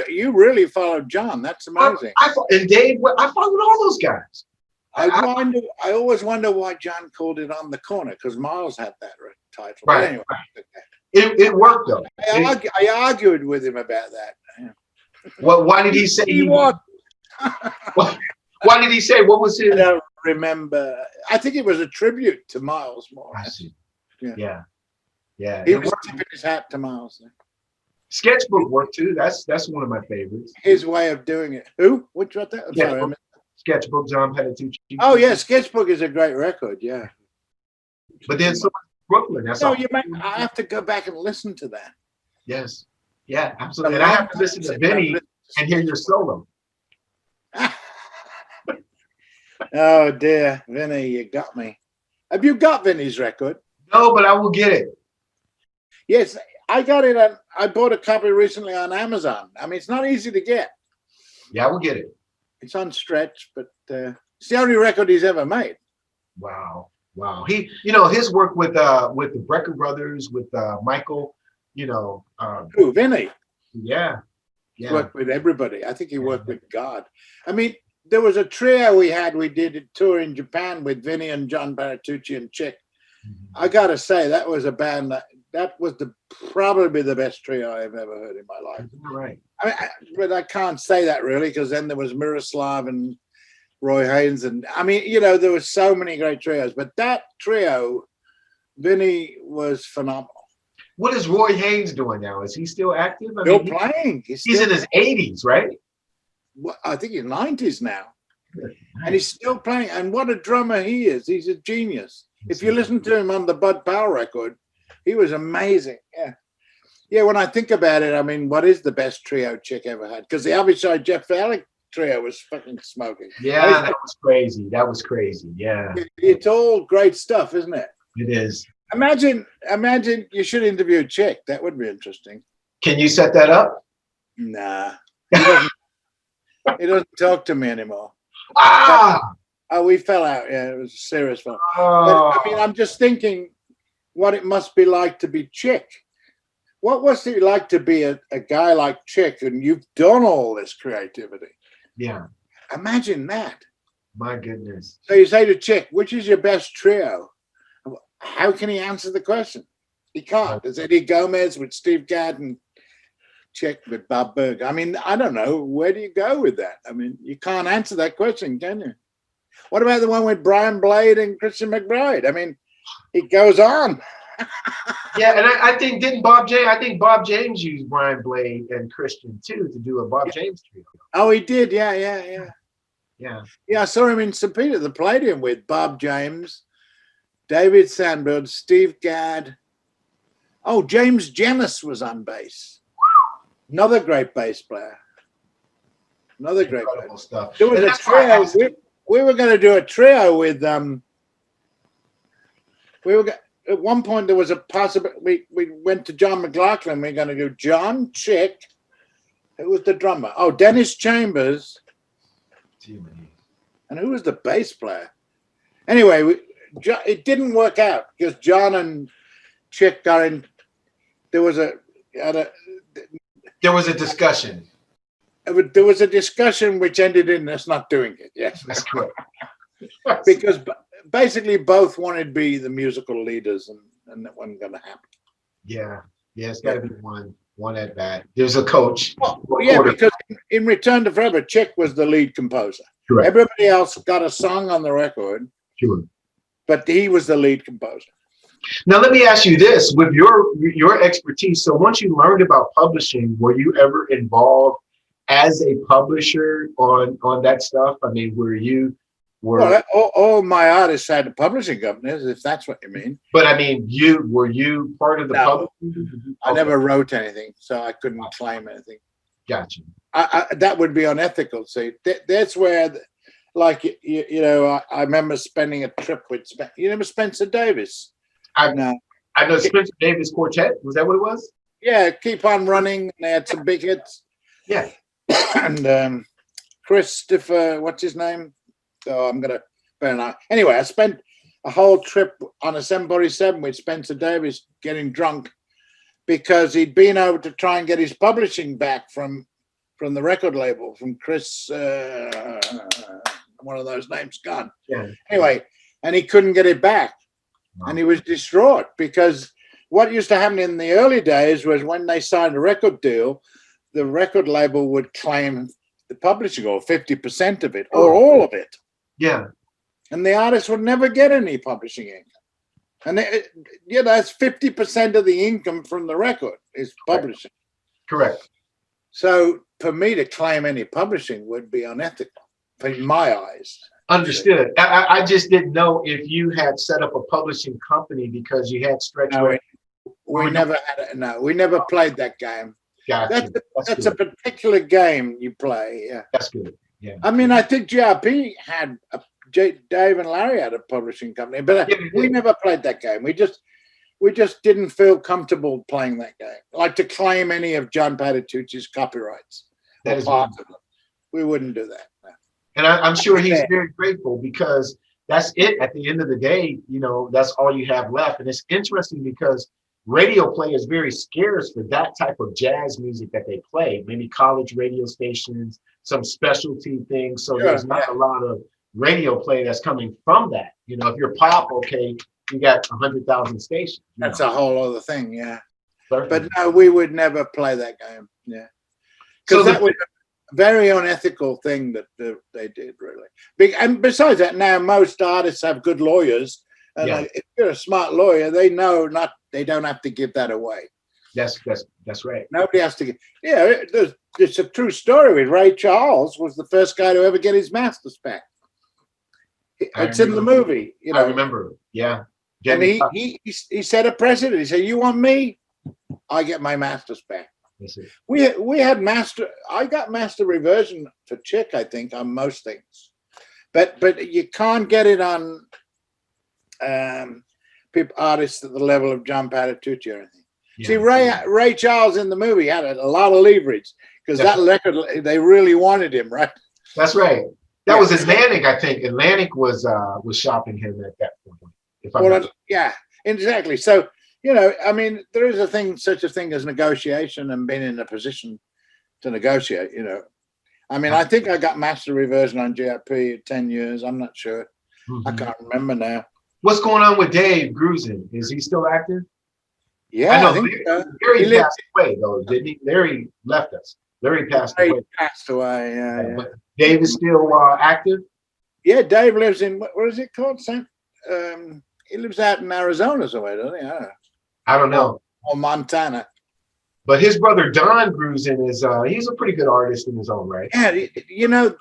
you really followed John. That's amazing. And Dave, I followed all those guys. I always wonder why John called it On the Corner, because Miles had that title. Right. But anyway, it worked though. I argued with him about that. Yeah. Well, why did he say what? Why did he say? What was it? I don't remember. I think it was a tribute to Miles more. I see. Yeah. He was tipping his hat to Miles. Sketchbook work too. That's one of my favorites. His way of doing it. Who? Which what that? Sorry, Sketchbook, John Patitucci. Oh yeah, Sketchbook is a great record. Yeah. But then so Brooklyn. That's all. I have to go back and listen to that. Yes. Yeah, absolutely. And I have to listen to Vinny and hear your solo. Oh dear, Vinny, you got me. Have you got Vinny's record? No, but I will get it. Yes, I got it. I bought a copy recently on Amazon. I mean, it's not easy to get. Yeah, I will get it. It's on Stretch, but it's the only record he's ever made. Wow. He, you know, his work with the Brecker brothers, with Michael, you know. Who, Vinny? Yeah. He worked with everybody. I think he worked with God. I mean, there was a trio we did a tour in Japan with Vinny and John Patitucci and Chick. Mm-hmm. I got to say, that was a band that was probably the best trio I've ever heard in my life. Right. I mean, but I can't say that really, because then there was Miroslav and Roy Haynes, and I mean, you know, there were so many great trios, but that trio, Vinny was phenomenal. What is Roy Haynes doing now? Is he still active? Still playing. He's in his 80s, right? Well, I think he's 90s now. And he's still playing. And what a drummer he is. He's a genius. If you listen to him on the Bud Powell record, he was amazing. Yeah, when I think about it, I mean, what is the best trio Chick ever had? Because the Avishai Jeff Alec trio was fucking smoking. Yeah, that was crazy. That was crazy. Yeah. It's all great stuff, isn't it? It is. Imagine you should interview Chick. That would be interesting. Can you set that up? Nah. He doesn't talk to me anymore. Oh, we fell out. Yeah, it was a serious one. Oh. But, I mean, I'm just thinking what it must be like to be Chick. What was it like to be a guy like Chick, and you've done all this creativity? Yeah. Imagine that. My goodness. So you say to Chick, which is your best trio? How can he answer the question? He can't. There's Eddie Gomez with Steve Gadd and Chick with Bob Berg. I mean, I don't know. Where do you go with that? I mean, you can't answer that question, can you? What about the one with Brian Blade and Christian McBride? I mean, it goes on. Yeah, and I think Bob James used Brian Blade and Christian too to do a Bob James trio. Oh, he did. Yeah. I saw him in St. Peter, the Palladium, with Bob James, David Sandberg, Steve Gadd. Oh, James Janis was on bass. Another great bass player. Another great bass stuff. There was a trio. We were going to do a trio with at one point there was a possibility. We went to John McLaughlin. We were going to do John, Chick. Who was the drummer? Oh, Dennis Chambers. And who was the bass player? Anyway, it didn't work out because John and Chick got in. There was a discussion. There was a discussion which ended in us not doing it. Yes, that's correct. Because basically both wanted to be the musical leaders, and that wasn't going to happen. Yeah, it's got to be one at bat. There's a coach. Because in Return to Forever, Chick was the lead composer. Correct. Everybody else got a song on the record. Sure. But he was the lead composer. Now let me ask you this: with your expertise, so once you learned about publishing, were you ever involved as a publisher on that stuff? I mean, Well, all my artists had publishing companies, if that's what you mean. But I mean, were you part of the publishing? I never wrote anything, so I couldn't claim anything. Gotcha. That would be unethical. See, that's where, like, you know, I remember spending a trip with Spencer Davis. I know Spencer Davis Quartet. Was that what it was? Yeah, Keep On Running. They had some big hits. Yeah. And Christopher, what's his name? Oh, I'm gonna burn out. Anyway, I spent a whole trip on a 747 with Spencer Davis getting drunk because he'd been over to try and get his publishing back from the record label, from Chris, one of those names gone. Yeah. Anyway, and he couldn't get it back. Wow. And he was distraught because what used to happen in the early days was when they signed a record deal, the record label would claim the publishing or 50% of it or all of it. Yeah. And the artist would never get any publishing income. And that's 50% of the income from the record is publishing. Correct. So for me to claim any publishing would be unethical in my eyes. Understood. I just didn't know if you had set up a publishing company because you had stretch. No, we never had it. No, we never played that game. Gotcha. That's a particular game you play. Yeah. That's good. Yeah. I mean, I think GRP had Dave and Larry had a publishing company, but we never played that game. We just didn't feel comfortable playing that game. Like to claim any of John Patitucci's copyrights. That is part of it. We wouldn't do that. No. And I'm sure he's very grateful because that's it. At the end of the day, you know, that's all you have left. And it's interesting because radio play is very scarce for that type of jazz music that they play. Maybe college radio stations, some specialty things. So there's not a lot of radio play that's coming from that. You know, if you're pop, okay, you got 100,000 stations. That's a whole other thing, yeah. Certainly. But no, we would never play that game, yeah. Because that was a very unethical thing that they did, really. And besides that, now most artists have good lawyers. And if you're a smart lawyer, they know they don't have to give that away. That's right. Nobody has to give. Yeah, it's a true story with Ray Charles was the first guy to ever get his masters back. It's in the movie. You know. I remember. Yeah. And he set a precedent. He said, "You want me? I get my masters back." That's it. We had master. I got master reversion for Chick, I think, on most things, but you can't get it on artists at the level of John Patitucci or anything. Yeah, see, Ray Charles in the movie had a lot of leverage because that record, they really wanted him, right? That's right. That was Atlantic, I think. Atlantic was shopping him at that point. Yeah, exactly. So, you know, I mean, there is such a thing as negotiation and being in a position to negotiate, you know. I mean, I think I got master reversion on GRP 10 years. I'm not sure. I can't remember now. What's going on with Dave Grusin? Is he still active? Yeah, I know. Larry passed away, though, didn't he? Larry left us. Larry passed away. Yeah. But Dave is still active? Yeah, Dave lives in, what is it called? He lives out in Arizona somewhere, doesn't he? I don't know. Or Montana. But his brother Don Grusin he's a pretty good artist in his own right. Yeah, you know,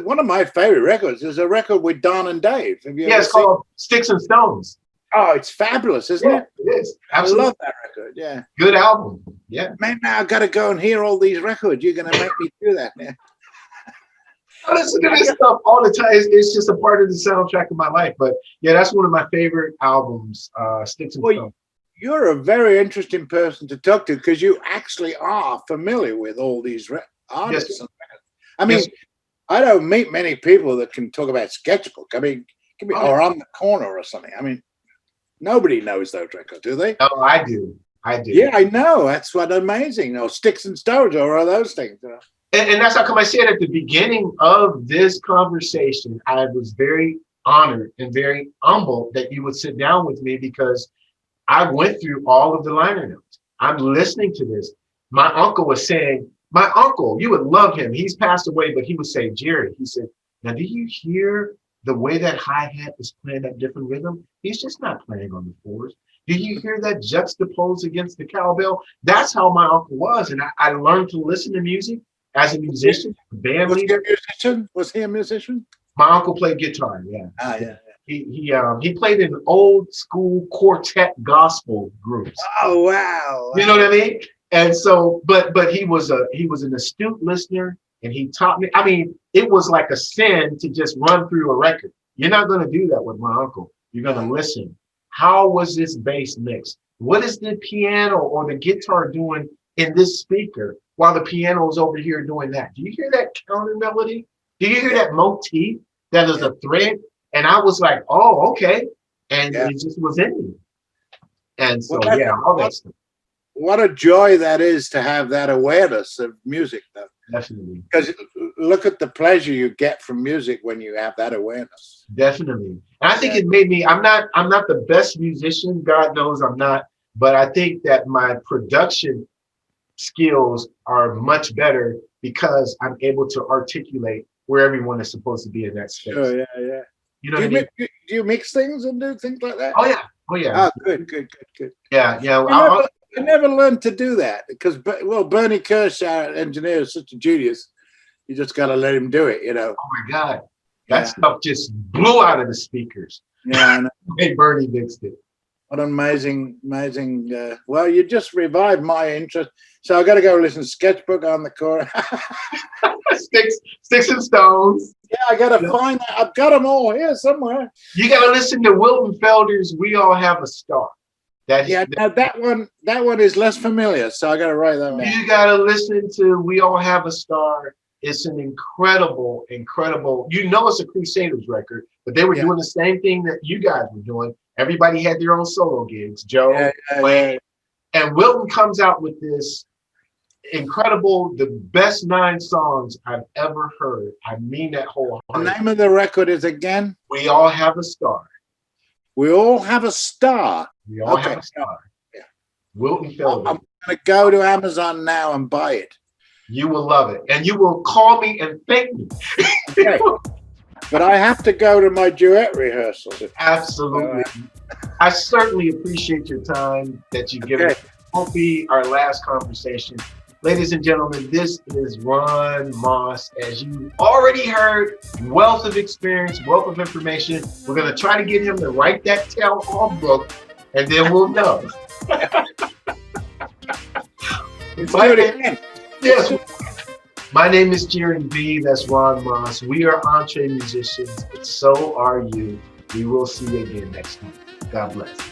one of my favorite records is a record with Don and Dave. It's called Sticks and Stones. Oh, it's fabulous, isn't it? It is. Absolutely. I love that record. Yeah. Good album. Yeah. Man, now I've got to go and hear all these records. You're going to make me do that now. I listen to this stuff all the time. It's just a part of the soundtrack of my life. But yeah, that's one of my favorite albums, Sticks and Stones. You're a very interesting person to talk to because you actually are familiar with all these artists. Yes. I mean, I don't meet many people that can talk about Sketchbook. I mean, or On the Corner or something. I mean, nobody knows those records, do they? Oh, I do. Yeah, I know. That's what amazing. No, Sticks and Stones or all those things. And that's how come I said at the beginning of this conversation, I was very honored and very humbled that you would sit down with me because I went through all of the liner notes. I'm listening to this. My uncle was saying, my uncle, you would love him. He's passed away, but he would say, Jerry, he said, now do you hear the way that hi-hat is playing that different rhythm? He's just not playing on the fours. Do you hear that juxtaposed against the cowbell? That's how my uncle was. And I learned to listen to music as a musician, band leader. Was he a musician? My uncle played guitar, yeah. Yeah. He played in old school quartet gospel groups. Oh wow! You know what I mean? And so, but he was an astute listener, and he taught me. I mean, it was like a sin to just run through a record. You're not going to do that with my uncle. You're going to listen. How was this bass mixed? What is the piano or the guitar doing in this speaker while the piano is over here doing that? Do you hear that counter melody? Do you hear that motif that is a thread? And I was like, oh, okay. And it just was in me. And so, all that stuff. What a joy that is to have that awareness of music, though. Definitely. Because look at the pleasure you get from music when you have that awareness. Definitely. And I think it made me, I'm not the best musician. God knows I'm not. But I think that my production skills are much better because I'm able to articulate where everyone is supposed to be in that space. Sure, yeah. You know do you mix things and do things like that? Oh yeah. Oh, good. Yeah. I never learned to do that because, Bernie Kirsch, our engineer, is such a genius. You just got to let him do it, you know. Oh my God, that stuff just blew out of the speakers. Yeah, I know. Hey, Bernie mixed it. What an amazing. Well, you just revived my interest. So I got to go listen to Sketchbook on the Corgis. Sticks and Stones. Yeah, I got to find that. I've got them all here somewhere. You got to listen to Wilton Felder's "We All Have a Star." That one is less familiar, so I got to write that down. You got to listen to "We All Have a Star." It's an incredible. You know, it's a Crusaders record, but they were doing the same thing that you guys were doing. Everybody had their own solo gigs. Joe, Wayne, and Wilton comes out with this incredible, the best 9 songs I've ever heard. I mean that wholeheartedly. The name of the record is again? We All Have a Star. We All Have a Star. We All Have a Star. Yeah. Wilton Felder. I'm going to go to Amazon now and buy it. You will love it. And you will call me and thank me. Okay. But I have to go to my duet rehearsal. Absolutely. I certainly appreciate your time that you give us. It won't be our last conversation. Ladies and gentlemen, this is Ron Moss. As you already heard, wealth of experience, wealth of information. We're going to try to get him to write that tell-all book, and then we'll know. Let's do it again. Yes. My name is Jere B. That's Ron Moss. We are EntreMusicians, but so are you. We will see you again next time. God bless.